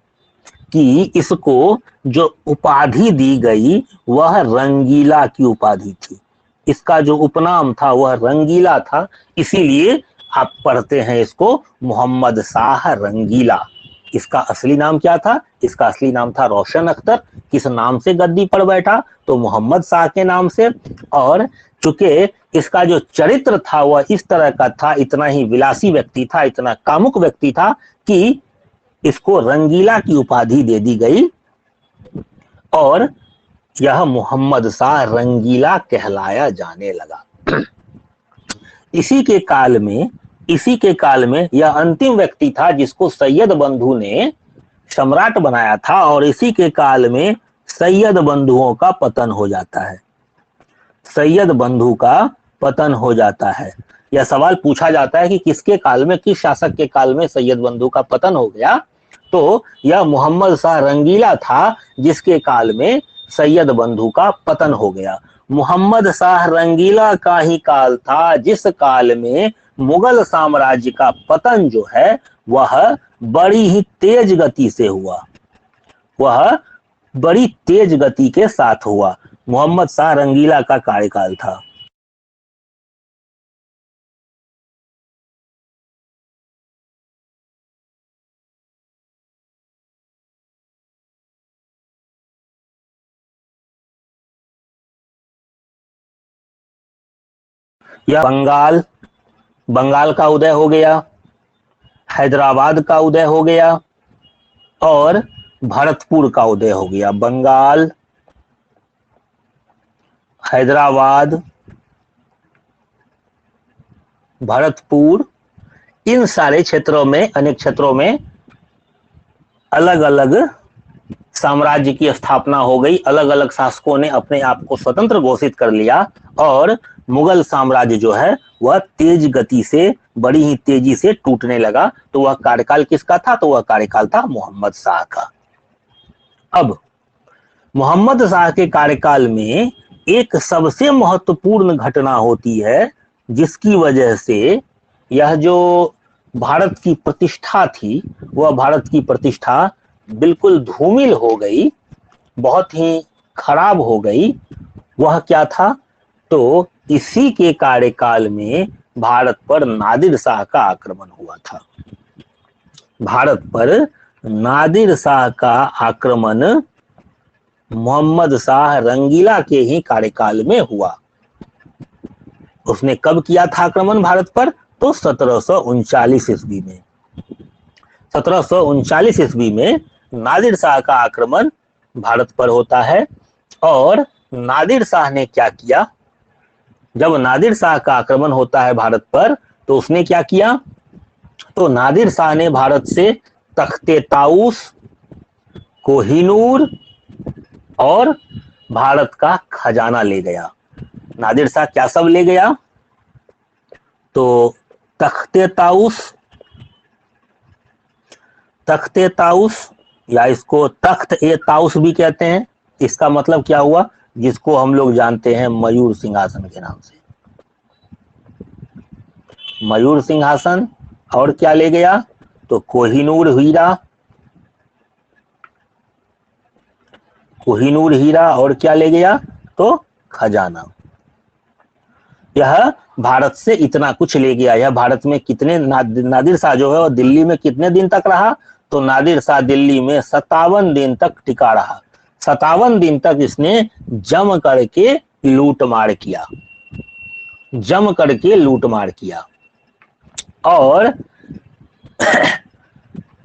कि इसको जो उपाधि दी गई वह रंगीला की उपाधि थी। इसका जो उपनाम था वह रंगीला था, इसीलिए आप पढ़ते हैं इसको मोहम्मद शाह रंगीला। इसका असली नाम क्या था? इसका असली नाम था रोशन अख्तर। किस नाम से गद्दी पर बैठा? तो मोहम्मद शाह के नाम से। और चूंकि इसका जो चरित्र था वह इस तरह का था, इतना ही विलासी व्यक्ति था, इतना कामुक व्यक्ति था कि इसको रंगीला की उपाधि दे दी गई और यह मोहम्मद शाह रंगीला कहलाया जाने लगा। इसी के काल में यह अंतिम व्यक्ति था जिसको सैयद बंधु ने सम्राट बनाया था, और इसी के काल में सैयद बंधुओं का पतन हो जाता है। सैयद बंधु का पतन हो जाता है। यह सवाल पूछा जाता है कि किसके काल में, किस शासक के काल में सैयद बंधु का पतन हो गया? तो यह मोहम्मद शाह रंगीला था जिसके काल में सैयद बंधु का पतन हो गया। मोहम्मद शाह रंगीला का ही काल था जिस काल में मुगल साम्राज्य का पतन जो है वह बड़ी ही तेज गति से हुआ, वह बड़ी तेज गति के साथ हुआ। मोहम्मद शाह रंगीला का कार्यकाल था। यह बंगाल का उदय हो गया, हैदराबाद का उदय हो गया और भरतपुर का उदय हो गया। बंगाल, हैदराबाद, भरतपुर, इन सारे क्षेत्रों में, अनेक क्षेत्रों में अलग अलग साम्राज्य की स्थापना हो गई। अलग अलग शासकों ने अपने आप को स्वतंत्र घोषित कर लिया और मुगल साम्राज्य जो है वह तेज गति से, बड़ी ही तेजी से टूटने लगा। तो वह कार्यकाल किसका था? तो वह कार्यकाल था मोहम्मद शाह का। अब मोहम्मद शाह के कार्यकाल में एक सबसे महत्वपूर्ण घटना होती है जिसकी वजह से यह जो भारत की प्रतिष्ठा थी वह भारत की प्रतिष्ठा बिल्कुल धूमिल हो गई, बहुत ही खराब हो गई। वह क्या था? तो इसी के कार्यकाल में भारत पर नादिर शाह का आक्रमण हुआ था। भारत पर नादिर शाह का आक्रमण मोहम्मद शाह रंगीला के ही कार्यकाल में हुआ। उसने कब किया था आक्रमण भारत पर? तो 1739 ईस्वी में। 1739 ईस्वी में नादिर शाह का आक्रमण भारत पर होता है और नादिर शाह ने क्या किया, जब नादिर शाह का आक्रमण होता है भारत पर, तो उसने क्या किया, तो नादिर शाह ने भारत से तख्ते ताउस, कोहिनूर और भारत का खजाना ले गया। नादिर शाह क्या सब ले गया, तो तख्ते ताउस या इसको तख्त ए ताउस भी कहते हैं। इसका मतलब क्या हुआ, जिसको हम लोग जानते हैं मयूर सिंहासन के नाम से, मयूर सिंहासन। और क्या ले गया, तो कोहिनूर हीरा और क्या ले गया, तो खजाना। यह भारत से इतना कुछ ले गया। यह भारत में कितने, नादिर शाह जो है वो दिल्ली में कितने दिन तक रहा, तो नादिर शाह दिल्ली में 57 दिन तक टिका रहा। 57 दिन तक इसने जम करके लूटमार किया। और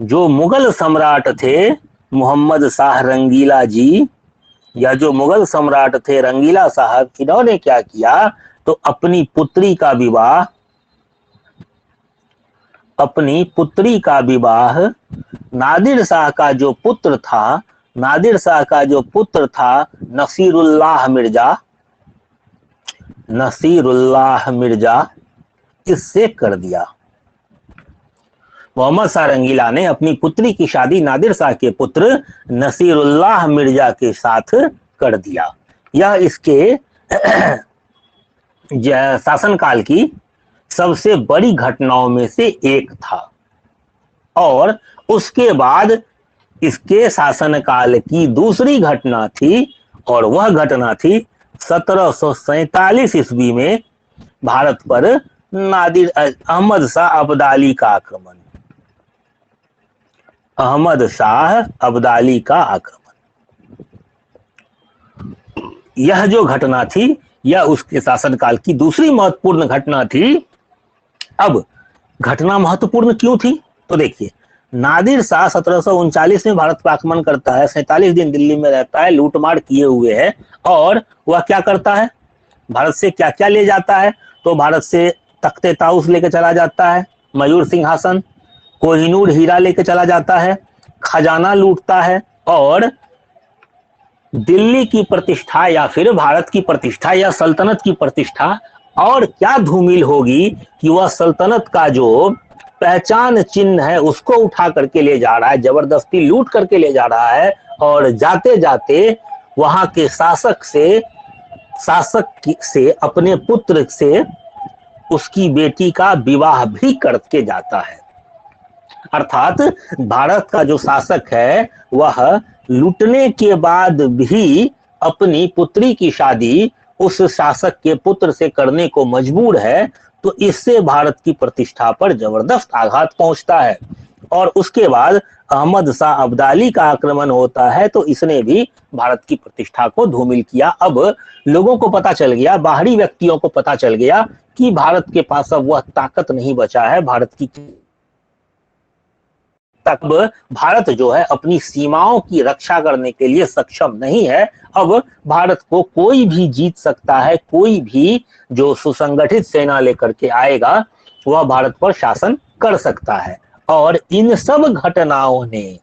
जो मुगल सम्राट थे मोहम्मद शाह रंगीला जी, या जो मुगल सम्राट थे रंगीला साहब, इन्होंने क्या किया, तो अपनी पुत्री का विवाह नादिर शाह का जो पुत्र था नसीरुल्लाह मिर्जा इससे कर दिया। मोहम्मद शाह रंगीला ने अपनी पुत्री की शादी नादिर शाह के पुत्र नसीरुल्लाह मिर्जा के साथ कर दिया। यह इसके शासनकाल की सबसे बड़ी घटनाओं में से एक था। और उसके बाद इसके शासनकाल की दूसरी घटना थी, और वह घटना थी 1747 ईस्वी में भारत पर अहमद शाह अब्दाली का आक्रमण। यह जो घटना थी, यह उसके शासनकाल की दूसरी महत्वपूर्ण घटना थी। अब घटना महत्वपूर्ण क्यों थी, तो देखिए, नादिर शाह 1739 में भारत पर आक्रमण करता है, 47 दिन दिल्ली में रहता है, लूटमार किए हुए है। और वह क्या करता है, भारत से क्या क्या ले जाता है, तो भारत से तख्ते ताउस लेके चला जाता है, मयूर सिंहासन, कोहिनूर हीरा लेके चला जाता है, खजाना लूटता है, और दिल्ली की प्रतिष्ठा या फिर भारत की प्रतिष्ठा या सल्तनत की प्रतिष्ठा और क्या धूमिल होगी कि वह सल्तनत का जो पहचान चिन्ह है उसको उठा करके ले जा रहा है, जबरदस्ती लूट करके ले जा रहा है। और जाते जाते वहां के शासक से अपने पुत्र से उसकी बेटी का विवाह भी करके जाता है। अर्थात भारत का जो शासक है वह लूटने के बाद भी अपनी पुत्री की शादी उस शासक के पुत्र से करने को मजबूर है, तो इससे भारत की प्रतिष्ठा पर जबरदस्त आघात पहुंचता है। और उसके बाद अहमद शाह अब्दाली का आक्रमण होता है, तो इसने भी भारत की प्रतिष्ठा को धूमिल किया। अब लोगों को पता चल गया, बाहरी व्यक्तियों को पता चल गया कि भारत के पास अब वह ताकत नहीं बचा है, अब भारत जो है अपनी सीमाओं की रक्षा करने के लिए सक्षम नहीं है। अब भारत को कोई भी जीत सकता है, कोई भी जो सुसंगठित सेना लेकर के आएगा वह भारत पर शासन कर सकता है। और इन सब घटनाओं ने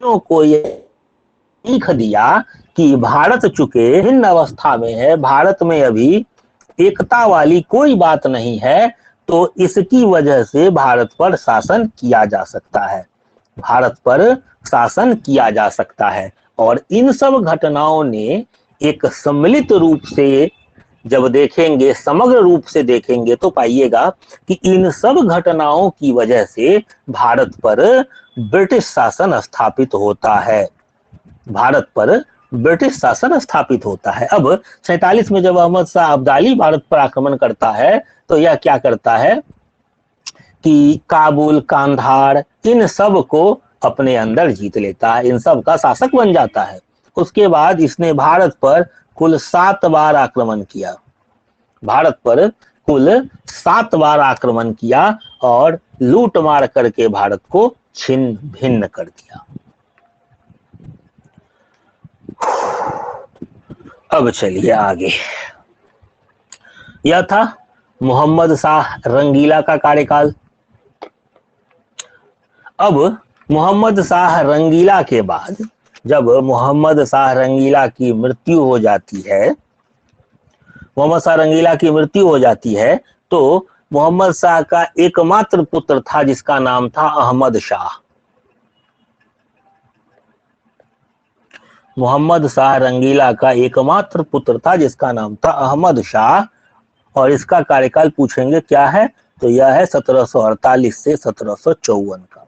को ये सीख दिया कि भारत चूंकि भिन्न अवस्था में है, भारत में अभी एकता वाली कोई बात नहीं है, तो इसकी वजह से भारत पर शासन किया जा सकता है। और इन सब घटनाओं ने एक सम्मिलित रूप से जब देखेंगे, समग्र रूप से देखेंगे, तो पाइएगा कि इन सब घटनाओं की वजह से भारत पर ब्रिटिश शासन स्थापित होता है। अब 47 में जब अहमद शाह अब्दाली भारत पर आक्रमण करता है, तो यह क्या करता है कि काबुल, कांधार, इन सब को अपने अंदर जीत लेता है, इन सब का शासक बन जाता है। उसके बाद इसने भारत पर कुल 7 बार आक्रमण किया और लूट मार करके भारत को छिन्न भिन्न कर दिया। अब चलिए आगे। यह था मोहम्मद शाह रंगीला का कार्यकाल। अब मोहम्मद शाह रंगीला के बाद जब मोहम्मद शाह रंगीला की मृत्यु हो जाती है, मोहम्मद शाह रंगीला की मृत्यु हो जाती है, तो मोहम्मद शाह का एकमात्र पुत्र था जिसका नाम था अहमद शाह। मोहम्मद शाह रंगीला का एकमात्र पुत्र था जिसका नाम था अहमद शाह, और इसका कार्यकाल पूछेंगे क्या है, तो यह है 1748 से 1754 का।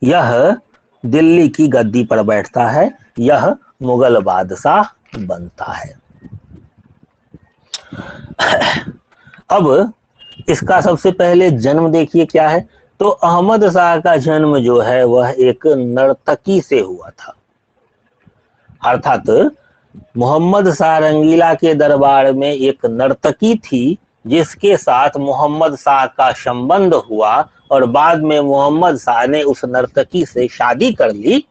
यह दिल्ली की गद्दी पर बैठता है, यह मुगल बादशाह बनता है। अब इसका सबसे पहले जन्म देखिए क्या है, तो अहमद शाह का जन्म जो है वह एक नर्तकी से हुआ था। अर्थात मोहम्मद शाह रंगीला के दरबार में एक नर्तकी थी जिसके साथ मोहम्मद शाह का संबंध हुआ, और बाद में मोहम्मद शाह ने उस नर्तकी से शादी कर ली,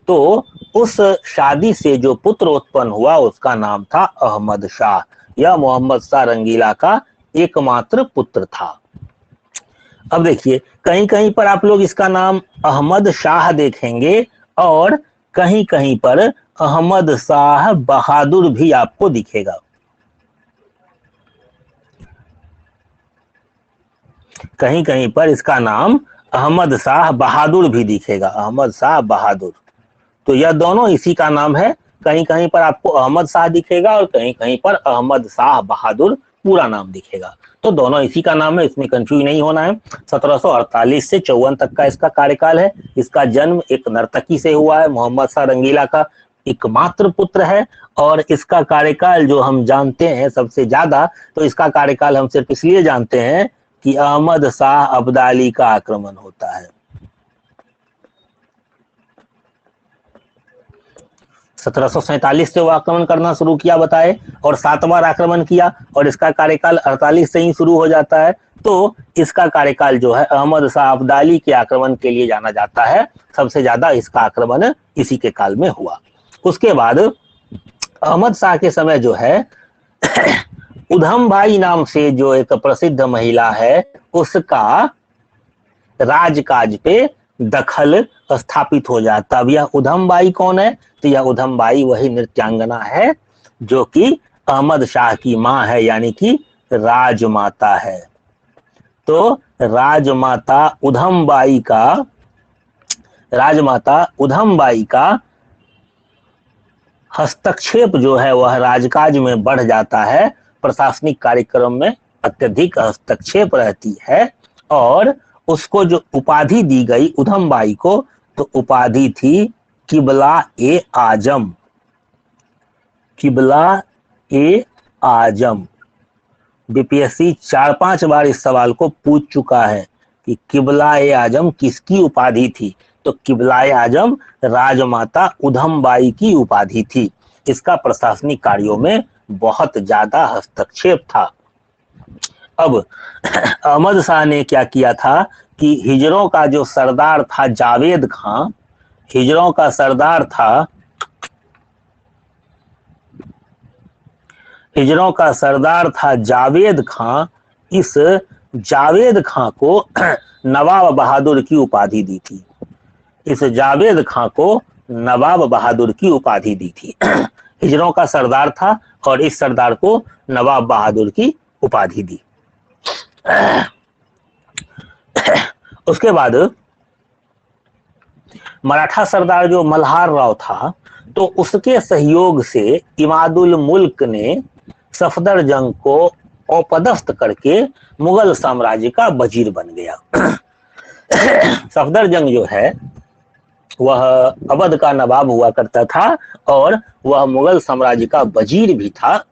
तो उस शादी से जो पुत्र उत्पन्न हुआ उसका नाम था अहमद शाह। यह मोहम्मद शाह रंगीला का एकमात्र पुत्र था। अब देखिए कहीं कहीं पर आप लोग इसका नाम अहमद शाह देखेंगे और कहीं कहीं पर अहमद शाह बहादुर भी आपको दिखेगा। कहीं कहीं पर इसका नाम अहमद शाह बहादुर भी दिखेगा, अहमद शाह बहादुर। तो यह दोनों इसी का नाम है। कहीं कहीं पर आपको अहमद शाह दिखेगा और कहीं कहीं पर अहमद शाह बहादुर पूरा नाम दिखेगा, तो दोनों इसी का नाम है, इसमें कंफ्यूज नहीं होना है। 1748 से 54 तक का इसका कार्यकाल है। इसका जन्म एक नर्तकी से हुआ है, मोहम्मद शाह रंगीला का एकमात्र पुत्र है, और इसका कार्यकाल जो हम जानते हैं सबसे ज्यादा, तो इसका कार्यकाल हम सिर्फ इसलिए जानते हैं कि अहमद शाह अब्दाली का आक्रमण होता है। 1747 से वो आक्रमण करना शुरू किया बताए, और 7 बार आक्रमण किया, और इसका कार्यकाल 48 से ही शुरू हो जाता है। तो इसका कार्यकाल जो है अहमद शाह अब्दाली के आक्रमण के लिए जाना जाता है। सबसे ज्यादा इसका आक्रमण इसी के काल में हुआ। उसके बाद अहमद शाह के समय जो है उधम बाई नाम से जो एक प्रसिद्ध महिला है उसका राजकाज पे दखल स्थापित हो जाता। अब यह उधम बाई कौन है, तो यह उधम बाई वही नृत्यांगना है जो कि अहमद शाह की मां है, यानी कि राजमाता है। तो राजमाता उधम बाई का हस्तक्षेप जो है वह राजकाज में बढ़ जाता है, प्रशासनिक कार्यक्रम में अत्यधिक हस्तक्षेप रहती है, और उसको जो उपाधि दी गई उधम बाई को, तो उपाधि थी किबला ए आजम। किबला ए आजम। बीपीएससी 4-5 बार इस सवाल को पूछ चुका है कि किबला ए आजम किसकी उपाधि थी, तो किबला ए आजम राजमाता उधम बाई की उपाधि थी। इसका प्रशासनिक कार्यों में बहुत ज्यादा हस्तक्षेप था। अब अहमद शाह ने क्या किया था कि हिजरों का जो सरदार था जावेद खां, हिजरों का सरदार था जावेद खां, इस जावेद खां को नवाब बहादुर की उपाधि दी थी। इस जावेद खां को नवाब बहादुर की उपाधि दी थी। हिजरों का सरदार था और इस सरदार को नवाब बहादुर की उपाधि दी। उसके बाद मराठा सरदार जो मल्हार राव था, तो उसके सहयोग से इमादुल मुल्क ने सफदरजंग को अपदस्थ करके मुगल साम्राज्य का वजीर बन गया। सफदरजंग जो है वह अवध का नवाब हुआ करता था और वह मुगल साम्राज्य का वजीर भी था।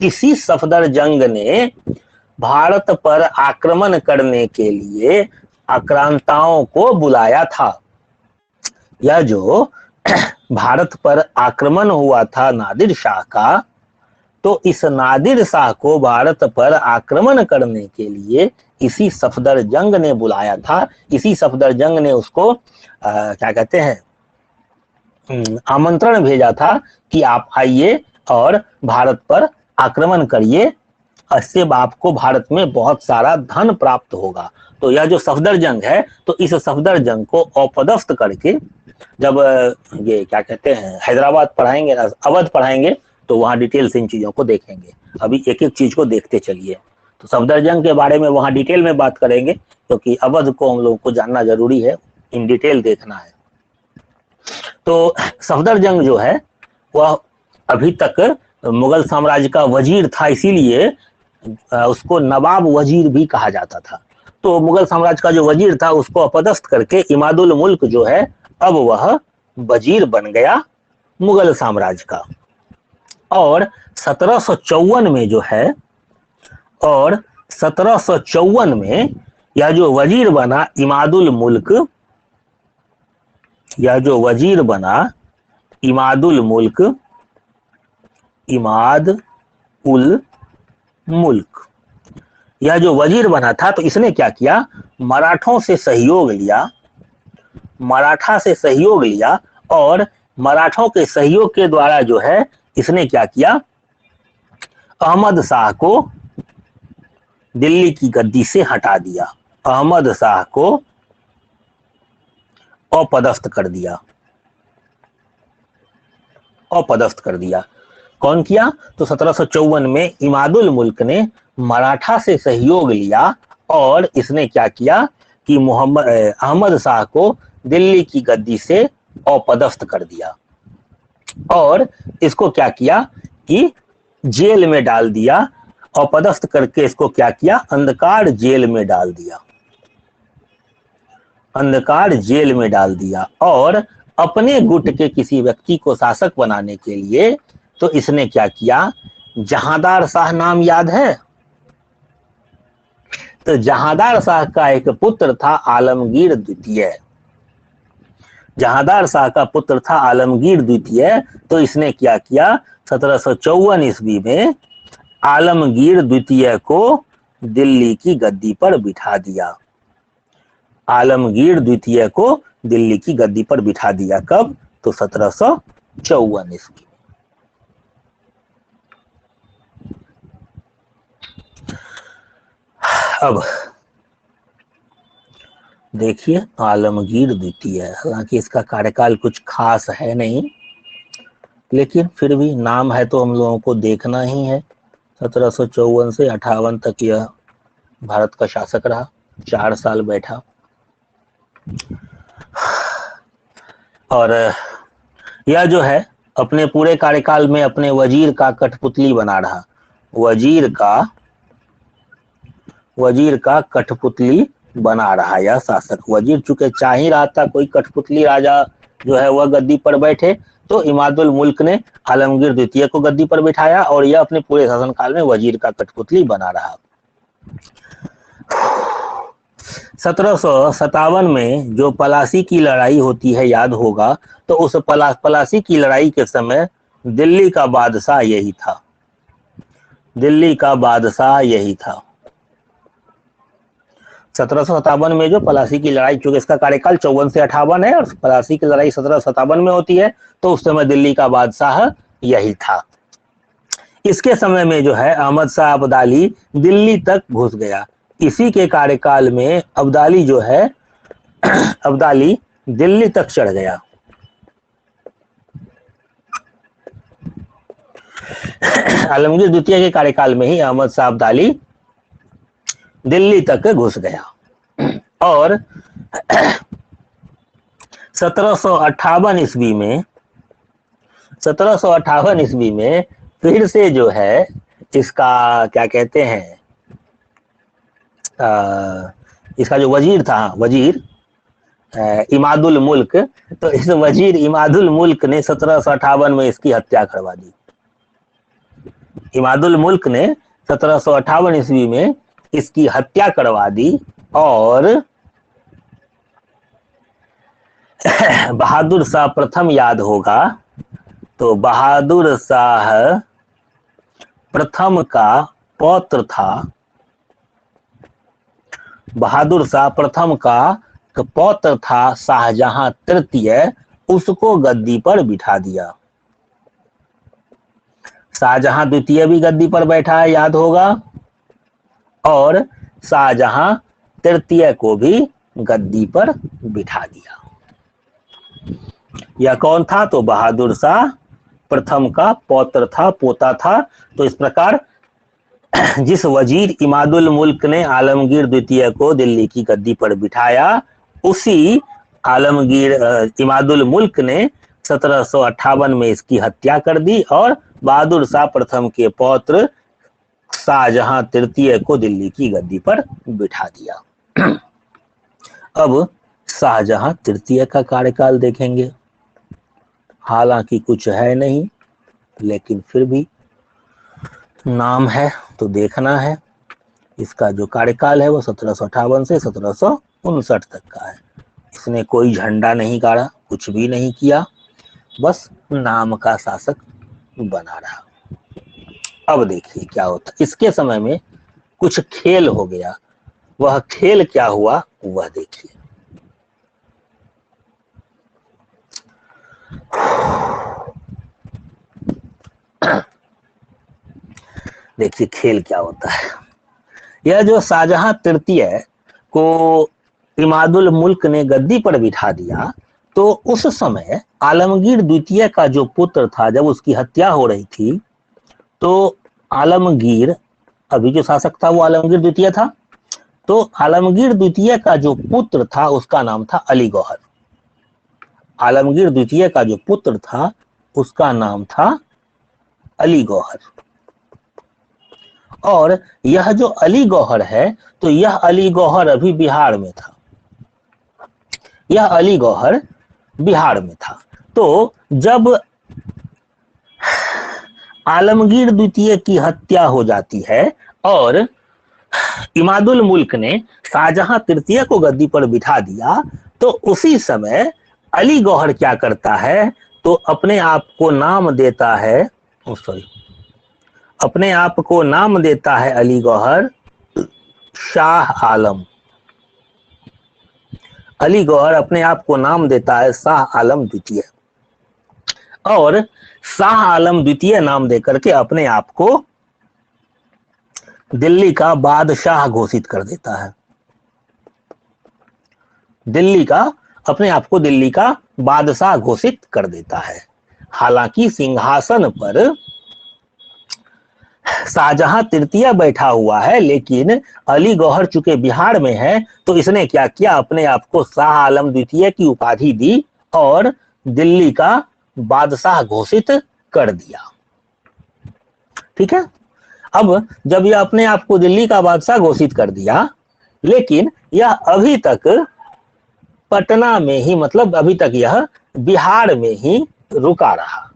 इसी सफदरजंग ने भारत पर आक्रमण करने के लिए आक्रांताओं को बुलाया था। यह जो भारत पर आक्रमण हुआ था नादिर शाह का, तो इस नादिर शाह को भारत पर आक्रमण करने के लिए इसी सफदरजंग ने बुलाया था। इसी सफदरजंग ने उसको क्या कहते हैं, आमंत्रण भेजा था कि आप आइए और भारत पर आक्रमण करिए, इससे आपको भारत में बहुत सारा धन प्राप्त होगा। तो यह जो सफदर जंग है, तो इस सफदर जंग को अपदस्थ करके जब ये क्या कहते हैं हैदराबाद पढ़ाएंगे ना, अवध पढ़ाएंगे, तो वहां डिटेल से इन चीजों को देखेंगे। अभी एक एक चीज को देखते चलिए। तो सफदर जंग के बारे में वहां डिटेल में बात करेंगे, क्योंकि अवध को हम लोगों को जानना जरूरी है, इन डिटेल देखना है। तो सफदर जंग जो है वह अभी तक मुगल साम्राज्य का वजीर था, इसीलिए उसको नवाब वजीर भी कहा जाता था। तो मुगल साम्राज्य का जो वजीर था उसको अपदस्थ करके इमादुल मुल्क जो है अब वह वजीर बन गया मुगल साम्राज्य का। और 1754 में जो है, और 1754 में यह जो वजीर बना इमादुल मुल्क, यह जो वजीर बना इमादुल मुल्क, इमाद उल मुल्क, यह जो वजीर बना था, तो इसने क्या किया, मराठों से सहयोग लिया, मराठा से सहयोग लिया, और मराठों के सहयोग के द्वारा जो है इसने क्या किया, अहमद शाह को दिल्ली की गद्दी से हटा दिया, अहमद शाह को अपदस्थ कर दिया, अपदस्थ कर दिया। कौन किया, तो 1754 में इमादुल मुल्क ने मराठा से सहयोग लिया और इसने क्या किया कि अहमद शाह को दिल्ली की गद्दी से अपदस्थ कर दिया, और इसको क्या किया कि जेल में डाल दिया, अपदस्थ करके इसको क्या किया, अंधकार जेल में डाल दिया, अंधकार जेल में डाल दिया। और अपने गुट के किसी व्यक्ति को शासक बनाने के लिए तो इसने क्या किया, जहांदार शाह नाम याद है, तो जहांदार शाह का एक पुत्र था आलमगीर द्वितीय, जहांदार शाह का पुत्र था आलमगीर द्वितीय। तो इसने क्या किया, 1754 ईस्वी में आलमगीर द्वितीय को दिल्ली की गद्दी पर बिठा दिया, आलमगीर द्वितीय को दिल्ली की गद्दी पर बिठा दिया। कब, तो 1754 ईस्वी। अब देखिए आलमगीर द्वितीय, हालांकि इसका कार्यकाल कुछ खास है नहीं, लेकिन फिर भी नाम है तो हम लोगों को देखना ही है। 1754 से 58 तक यह भारत का शासक रहा, 4 साल बैठा। और यह जो है अपने पूरे कार्यकाल में अपने वजीर का कठपुतली बना रहा, वजीर का कठपुतली बना रहा यह शासक। वजीर चूंकि चाह ही रहा था कोई कठपुतली राजा जो है वह गद्दी पर बैठे, तो इमादुल मुल्क ने आलमगीर द्वितीय को गद्दी पर बिठाया और यह अपने पूरे शासनकाल में वजीर का कठपुतली बना रहा। 1757 में जो पलासी की लड़ाई होती है, याद होगा, तो उस पलासी की लड़ाई के समय दिल्ली का बादशाह यही था, दिल्ली का बादशाह यही था। 1757 में जो पलासी की लड़ाई, चूंकि इसका कार्यकाल 54 से 58 है और पलासी की लड़ाई 1757 में होती है, तो उस समय दिल्ली का बादशाह यही था। इसके समय में जो है अहमद शाह अब्दाली दिल्ली तक घुस गया। इसी के कार्यकाल में अब्दाली जो है अब्दाली दिल्ली तक चढ़ गया। आलमगीर द्वितीय के कार्यकाल में ही अहमद शाह अब्दाली दिल्ली तक घुस गया। और 1758 ईस्वी में, 1758 ईस्वी में फिर से जो है इसका क्या कहते हैं, इसका जो वजीर था, वजीर इमादुल मुल्क, तो इस वजीर इमादुल मुल्क ने 1758 में इसकी हत्या करवा दी। इमादुल मुल्क ने 1758 ईस्वी में इसकी हत्या करवा दी और बहादुर शाह प्रथम याद होगा, तो बहादुर शाह प्रथम का पौत्र था, बहादुर शाह प्रथम का पौत्र था शाहजहां तृतीय, उसको गद्दी पर बिठा दिया। शाहजहां द्वितीय भी गद्दी पर बैठा है, याद होगा, और शाहजहां तृतीय को भी गद्दी पर बिठा दिया। यह कौन था? तो बहादुर शाह प्रथम का पौत्र था, पोता था। तो इस प्रकार जिस वजीर इमादुल मुल्क ने आलमगीर द्वितीय को दिल्ली की गद्दी पर बिठाया, उसी आलमगीर इमादुल मुल्क ने 1758 में इसकी हत्या कर दी और बहादुर शाह प्रथम के पौत्र शाहजहां तृतीय को दिल्ली की गद्दी पर बिठा दिया। अब शाहजहां तृतीय का कार्यकाल देखेंगे। हालांकि कुछ है नहीं, लेकिन फिर भी नाम है तो देखना है। इसका जो कार्यकाल है वो 1758 से 1759 तक का है। इसने कोई झंडा नहीं गाड़ा, कुछ भी नहीं किया, बस नाम का शासक बना रहा। अब देखिए क्या होता। इसके समय में कुछ खेल हो गया। वह खेल क्या हुआ वह देखिए। देखिए खेल क्या होता है। यह जो शाहजहां तृतीय को इमादुल मुल्क ने गद्दी पर बिठा दिया, तो उस समय आलमगीर द्वितीय का जो पुत्र था, जब उसकी हत्या हो रही थी, तो आलमगीर, अभी जो शासक था वो आलमगीर द्वितीय था, तो आलमगीर द्वितीय का जो पुत्र था उसका नाम था अली गौहर। आलमगीर द्वितीय का जो पुत्र था उसका नाम था अली गौहर। और यह जो अली गौहर है, तो यह अली गौहर अभी बिहार में था। यह अली गौहर बिहार में था। तो जब आलमगीर द्वितीय की हत्या हो जाती है और इमादुल मुल्क ने शाहजहां तृतीय को गद्दी पर बिठा दिया, तो उसी समय अली गौहर क्या करता है, तो अपने आप को नाम देता है, अपने आप को नाम देता है अली गौहर शाह आलम। अली गौहर अपने आप को नाम देता है शाह आलम द्वितीय, और शाह आलम द्वितीय नाम देकर के अपने आप को दिल्ली का बादशाह घोषित कर देता है। दिल्ली का, अपने आप को दिल्ली का बादशाह घोषित कर देता है। हालांकि सिंहासन पर शाहजहां तृतीय बैठा हुआ है, लेकिन अली गौहर चूंकि बिहार में है, तो इसने क्या किया, अपने आप को शाह आलम द्वितीय की उपाधि दी और दिल्ली का बादशाह घोषित कर दिया। ठीक है। अब जब यह अपने आप को दिल्ली का बादशाह घोषित कर दिया, लेकिन यह अभी तक पटना में ही, मतलब अभी तक यह बिहार में ही रुका रहा।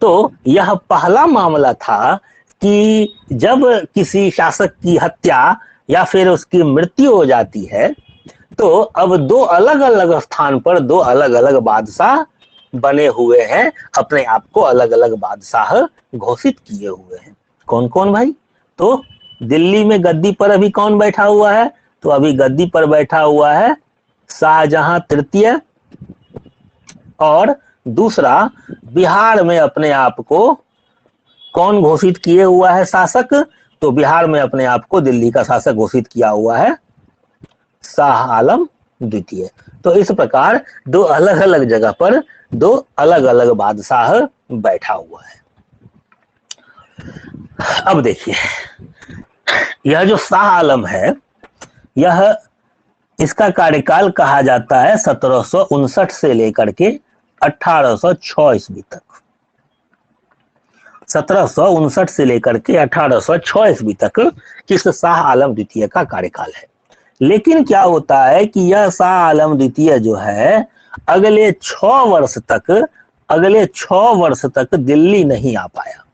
तो यह पहला मामला था कि जब किसी शासक की हत्या या फिर उसकी मृत्यु हो जाती है, तो अब दो अलग अलग स्थान पर दो अलग अलग बादशाह बने हुए हैं, अपने आप को अलग अलग बादशाह घोषित किए हुए हैं। कौन कौन भाई? तो दिल्ली में गद्दी पर अभी कौन बैठा हुआ है? तो अभी गद्दी पर बैठा हुआ है शाहजहां तृतीय, और दूसरा बिहार में अपने आप को कौन घोषित किए हुआ है शासक? तो बिहार में अपने आप को दिल्ली का शासक घोषित किया हुआ है शाह आलम द्वितीय। तो इस प्रकार दो अलग अलग जगह पर दो अलग अलग बादशाह बैठा हुआ है। अब देखिए, यह जो शाह आलम है, यह, इसका कार्यकाल कहा जाता है 1759 से लेकर के 1806 ईस्वी तक। 1759 से लेकर के 1806 ईस्वी तक किस शाह आलम द्वितीय का कार्यकाल है। लेकिन क्या होता है कि यह शाह आलम द्वितीय जो है अगले 6 वर्ष तक दिल्ली नहीं आ पाया।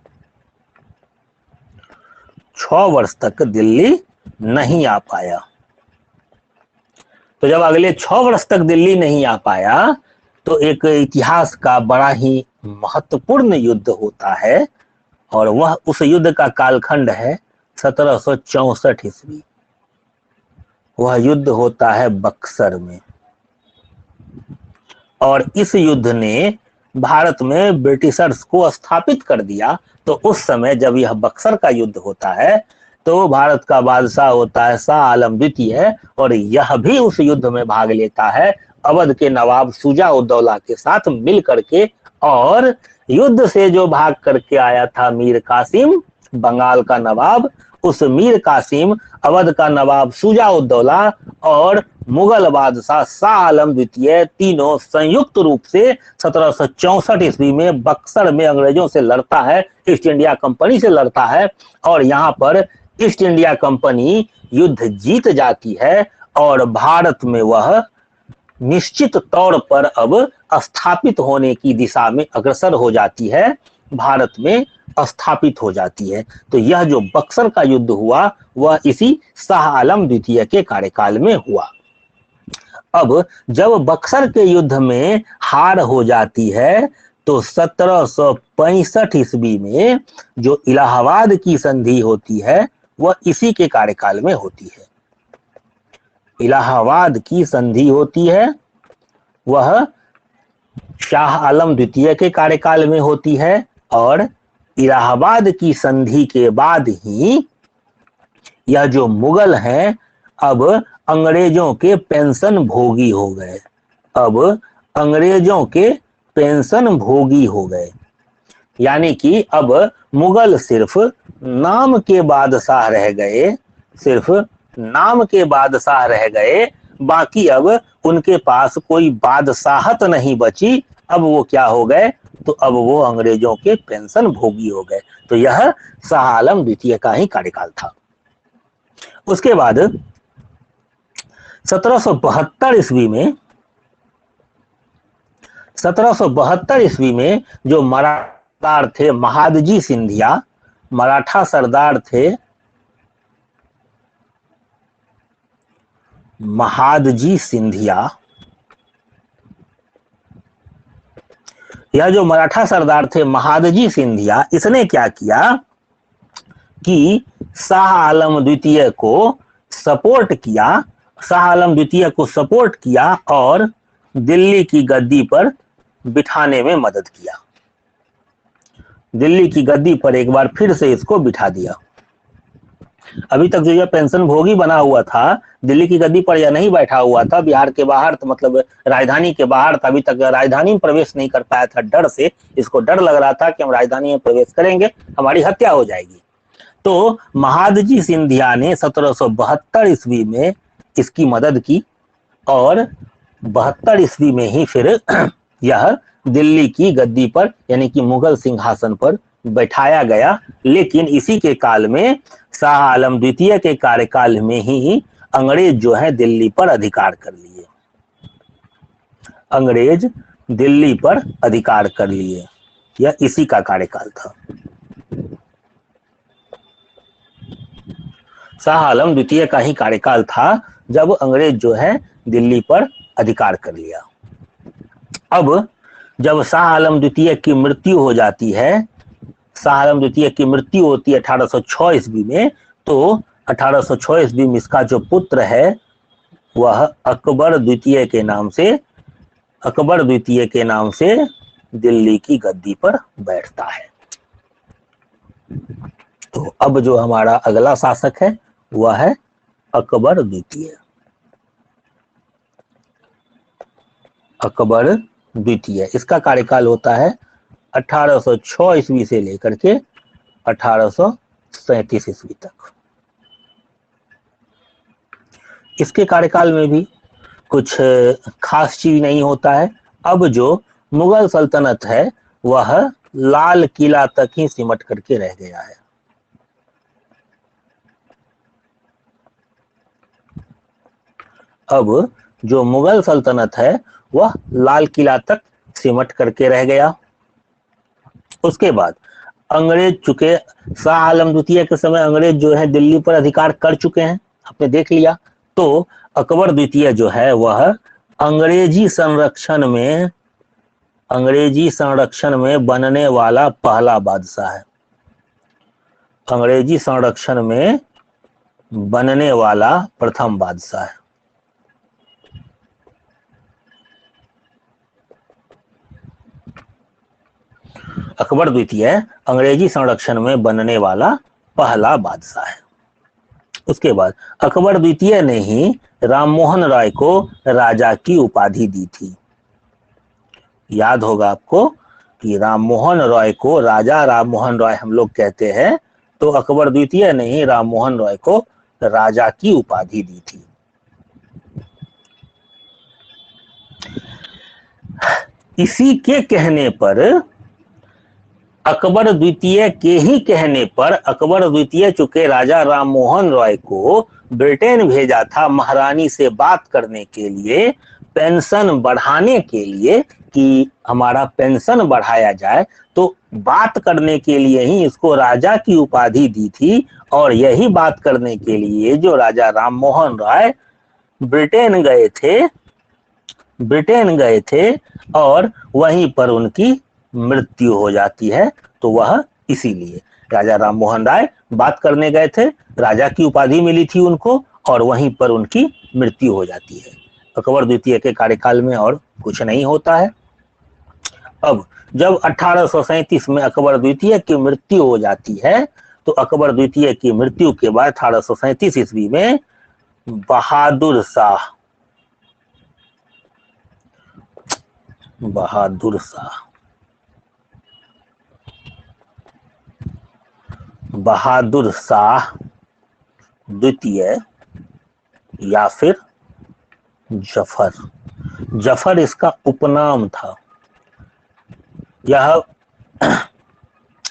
6 वर्ष तक दिल्ली नहीं आ पाया। तो जब अगले 6 वर्ष तक दिल्ली नहीं आ पाया, तो एक इतिहास का बड़ा ही महत्वपूर्ण युद्ध होता है, और वह उस युद्ध का कालखंड है 1764 ईस्वी। वह युद्ध होता है बक्सर में, और इस युद्ध ने भारत में ब्रिटिशर्स को स्थापित कर दिया। तो उस समय जब यह बक्सर का युद्ध होता है तो भारत का बादशाह होता है शाह आलम द्वितीय, और यह भी उस युद्ध में भाग लेता है अवध के नवाब शुजा-उद-दौला के साथ मिल करके। और युद्ध से जो भाग करके आया था मीर कासिम, बंगाल का नवाब, उस मीर कासिम, अवध का नवाब शुजा-उद-दौला और मुगल बादशाह शाह आलम द्वितीय तीनों संयुक्त रूप से 1764 ईस्वी में बक्सर में अंग्रेजों से लड़ता है, ईस्ट इंडिया कंपनी से लड़ता है। और यहाँ पर ईस्ट इंडिया कंपनी युद्ध जीत जाती है और भारत में वह निश्चित तौर पर अब स्थापित होने की दिशा में अग्रसर हो जाती है, भारत में स्थापित हो जाती है। तो यह जो बक्सर का युद्ध हुआ वह इसी शाह आलम द्वितीय के कार्यकाल में हुआ। अब जब बक्सर के युद्ध में हार हो जाती है तो 1765 ईस्वी में जो इलाहाबाद की संधि होती है वह इसी के कार्यकाल में होती है। इलाहाबाद की संधि होती है वह शाह आलम द्वितीय के कार्यकाल में होती है, और इलाहाबाद की संधि के बाद ही यह जो मुगल हैं अब अंग्रेजों के पेंशन भोगी हो गए। अब अंग्रेजों के पेंशन भोगी हो गए, यानी कि अब मुगल सिर्फ नाम के बादशाह रह गए, सिर्फ नाम के बादशाह रह गए, बाकी अब उनके पास कोई बादशाहत नहीं बची। अब वो क्या हो गए, तो अब वो अंग्रेजों के पेंशन भोगी हो गए। तो यह शाह आलम द्वितीय का ही कार्यकाल था। उसके बाद 1772 ईस्वी में 1772 ईस्वी में जो मराठा थे महादजी सिंधिया, मराठा सरदार थे महादजी सिंधिया, यह जो मराठा सरदार थे महादजी सिंधिया, इसने क्या किया कि शाह आलम द्वितीय को सपोर्ट किया, शाह आलम द्वितीय को सपोर्ट किया और दिल्ली की गद्दी पर बिठाने में मदद किया। दिल्ली की गद्दी पर एक बार फिर से इसको बिठा दिया। अभी तक जो यह पेंशन भोगी बना हुआ था, दिल्ली की गद्दी पर यह नहीं बैठा हुआ था, बिहार के बाहर, तो मतलब राजधानी के बाहर था, अभी तक राजधानी में प्रवेश नहीं कर पाया था डर से। इसको डर लग रहा था कि हम राजधानी में प्रवेश करेंगे हमारी हत्या हो जाएगी। तो महादजी सिंधिया ने 1772 ईस्वी में इसकी मदद की और 72 ईस्वी में ही फिर यह दिल्ली की गद्दी पर यानी कि मुगल सिंहासन पर बैठाया गया। लेकिन इसी के काल में शाह आलम द्वितीय के कार्यकाल में ही अंग्रेज जो है दिल्ली पर अधिकार कर लिए, अंग्रेज दिल्ली पर अधिकार कर लिए। यह इसी का कार्यकाल था। शाह आलम द्वितीय का ही कार्यकाल था जब अंग्रेज जो है दिल्ली पर अधिकार कर लिया। अब जब शाह आलम द्वितीय की मृत्यु हो जाती है, शाह आलम द्वितीय की मृत्यु होती है 1806 ईस्वी में, तो 1806 ईस्वी में इसका जो पुत्र है वह अकबर द्वितीय के नाम से, अकबर द्वितीय के नाम से दिल्ली की गद्दी पर बैठता है। तो अब जो हमारा अगला शासक है वह है अकबर द्वितीय। अकबर द्वितीय, इसका कार्यकाल होता है 1806 ईस्वी से लेकर के 1837 ईस्वी तक। इसके कार्यकाल में भी कुछ खास चीज नहीं होता है। अब जो मुगल सल्तनत है वह लाल किला तक ही सिमट करके रह गया है। अब जो मुगल सल्तनत है वह लाल किला तक सिमट करके रह गया। उसके बाद अंग्रेज, चुके शाह आलम द्वितीय के समय अंग्रेज जो है दिल्ली पर अधिकार कर चुके हैं, आपने देख लिया। तो अकबर द्वितीय जो है वह अंग्रेजी संरक्षण में बनने वाला पहला बादशाह है। अंग्रेजी संरक्षण में बनने वाला प्रथम बादशाह है। अकबर द्वितीय अंग्रेजी संरक्षण में बनने वाला पहला बादशाह है। उसके बाद अकबर द्वितीय ने ही राममोहन राय को राजा की उपाधि दी थी। याद होगा आपको कि राममोहन रॉय को राजा राममोहन रॉय हम लोग कहते हैं, तो अकबर द्वितीय ने ही राममोहन रॉय को राजा की उपाधि दी थी। इसी के कहने पर अकबर द्वितीय के ही कहने पर अकबर द्वितीय चूंकि राजा राममोहन रॉय को ब्रिटेन भेजा था महारानी से बात करने के लिए, पेंशन बढ़ाने के लिए कि हमारा पेंशन बढ़ाया जाए, तो बात करने के लिए ही इसको राजा की उपाधि दी थी। और यही बात करने के लिए जो राजा राममोहन राय ब्रिटेन गए थे और वहीं पर उनकी मृत्यु हो जाती है। तो वह इसीलिए राजा राममोहन राय बात करने गए थे, राजा की उपाधि मिली थी उनको और वहीं पर उनकी मृत्यु हो जाती है। अकबर द्वितीय के कार्यकाल में और कुछ नहीं होता है। अब जब 1837 में अकबर द्वितीय की मृत्यु हो जाती है, तो अकबर द्वितीय की मृत्यु के बाद 1837 ईस्वी में बहादुर शाह द्वितीय या फिर जफर इसका उपनाम था। यह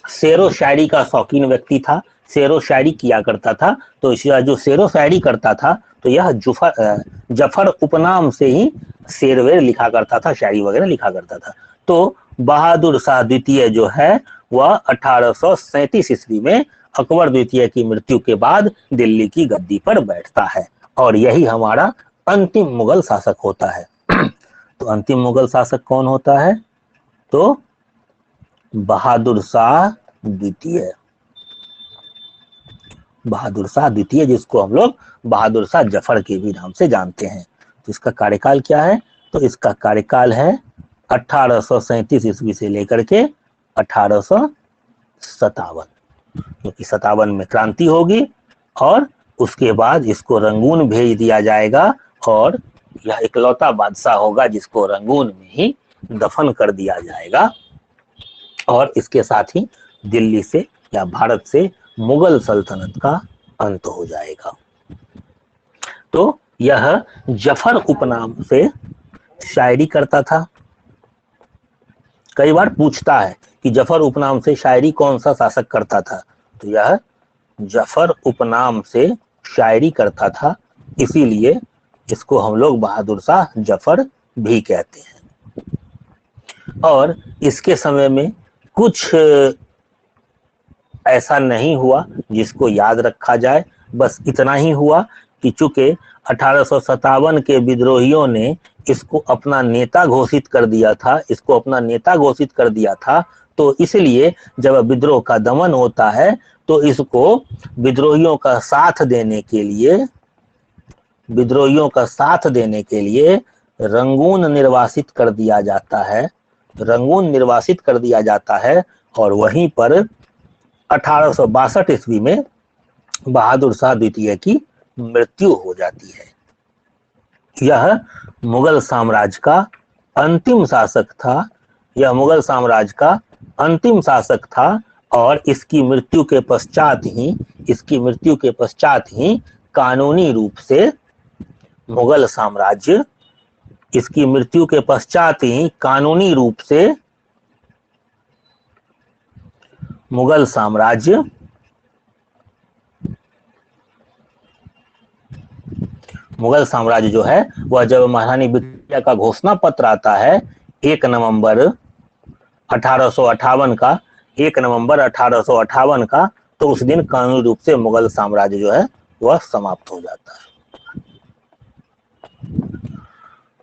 शेरो शायरी का शौकीन व्यक्ति था, शेरो शायरी किया करता था। तो जो शेरो शायरी करता था तो यह जफर उपनाम से ही शेर वेर लिखा करता था, शायरी वगैरह लिखा करता था। तो बहादुर शाह द्वितीय जो है वह 1837 ईस्वी में अकबर द्वितीय की मृत्यु के बाद दिल्ली की गद्दी पर बैठता है और यही हमारा अंतिम मुगल शासक होता है। तो अंतिम मुगल शासक कौन होता है? तो बहादुर शाह द्वितीय, जिसको हम लोग बहादुर शाह जफर के भी नाम से जानते हैं। तो इसका कार्यकाल क्या है? तो इसका कार्यकाल है 1837 ईस्वी से लेकर के 1857, क्योंकि 57 में क्रांति होगी और उसके बाद इसको रंगून भेज दिया जाएगा और यह इकलौता बादशाह होगा जिसको रंगून में ही दफन कर दिया जाएगा और इसके साथ ही दिल्ली से या भारत से मुगल सल्तनत का अंत हो जाएगा। तो यह जफर उपनाम से शायरी करता था। कई बार पूछता है कि जफर उपनाम से शायरी कौन सा शासक करता था? तो यह जफर उपनाम से शायरी करता था, इसीलिए इसको हम लोग बहादुर शाह जफर भी कहते हैं। और इसके समय में कुछ ऐसा नहीं हुआ जिसको याद रखा जाए, बस इतना ही हुआ कि चूंकि 1857 के विद्रोहियों ने इसको अपना नेता घोषित कर दिया था, तो इसलिए जब विद्रोह का दमन होता है तो इसको विद्रोहियों का साथ देने के लिए रंगून निर्वासित कर दिया जाता है और वहीं पर 1862 ईस्वी में बहादुर शाह द्वितीय की मृत्यु हो जाती है। यह मुगल साम्राज्य का अंतिम शासक था और इसकी मृत्यु के पश्चात ही कानूनी रूप से मुगल साम्राज्य जो है वह जब महारानी विक्टोरिया का घोषणा पत्र आता है 1 नवंबर 1858 का, तो उस दिन कानूनी रूप से मुगल साम्राज्य जो है वह समाप्त हो जाता है।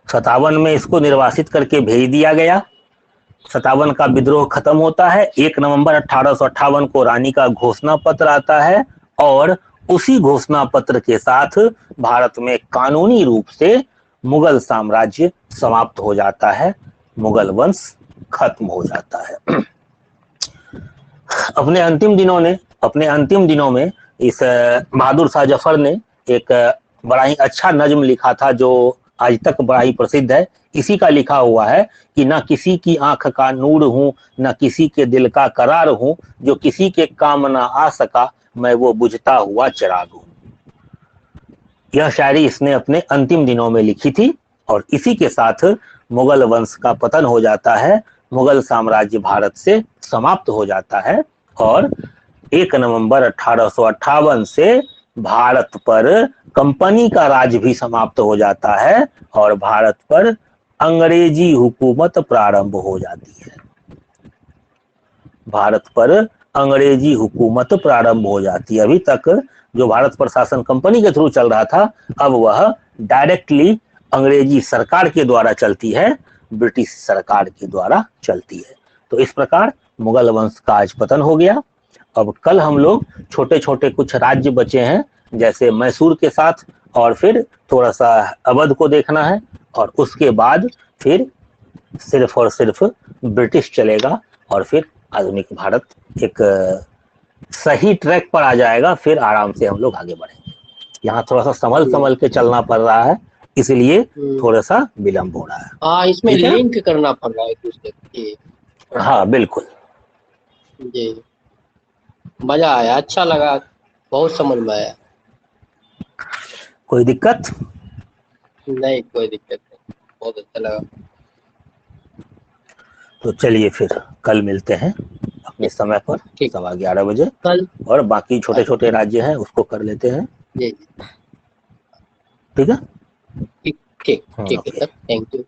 57 में इसको निर्वासित करके भेज दिया गया। 57 का विद्रोह खत्म होता है। 1 नवंबर 1858 को रानी का घोषणा पत्र आता है और उसी घोषणा पत्र के साथ भारत में कानूनी रूप से मुगल साम्राज्य समाप्त हो जाता है, मुगल वंश खत्म हो जाता है। अपने अंतिम दिनों में इस बहादुर शाह जफर ने एक बड़ा ही अच्छा नज्म लिखा था जो आज तक बड़ा ही प्रसिद्ध है। इसी का लिखा हुआ है कि ना किसी की आंख का नूर हूं, ना किसी के दिल का करार हूं, जो किसी के काम ना आ सका मैं वो बुझता हुआ चिराग हूं। यह शायरी इसने अपने अंतिम दिनों में लिखी थी और इसी के साथ मुगल वंश का पतन हो जाता है, मुगल साम्राज्य भारत से समाप्त हो जाता है और 1 नवंबर 1858 से भारत पर कंपनी का राज भी समाप्त हो जाता है और भारत पर अंग्रेजी हुकूमत प्रारंभ हो जाती है। भारत पर अंग्रेजी हुकूमत प्रारंभ हो जाती है। अभी तक जो भारत पर शासन कंपनी के थ्रू चल रहा था, अब वह डायरेक्टली अंग्रेजी सरकार के द्वारा चलती है, ब्रिटिश सरकार के द्वारा चलती है। तो इस प्रकार मुगल वंश का आज पतन हो गया। अब कल हम लोग छोटे छोटे कुछ राज्य बचे हैं, जैसे मैसूर के साथ, और फिर थोड़ा सा अवध को देखना है, और उसके बाद फिर सिर्फ और सिर्फ ब्रिटिश चलेगा और फिर आधुनिक भारत एक सही ट्रैक पर आ जाएगा। फिर आराम से हम लोग आगे बढ़ेंगे। यहाँ थोड़ा सा संभल के चलना पड़ रहा है, इसलिए थोड़ा सा विलंब हो रहा है। हाँ, इसमें लिंक करना पड़ रहा है एक दूसरे के। हाँ बिल्कुल जी, मजा आया, अच्छा लगा, बहुत समझ में आया। कोई दिक्कत नहीं, कोई दिक्कत नहीं, बहुत अच्छा लगा। तो चलिए फिर कल मिलते हैं अपने समय पर 11:15 बजे कल, और बाकी छोटे छोटे राज्य हैं उसको कर लेते हैं। जी ठीक है, ठीक है सर, थैंक यू।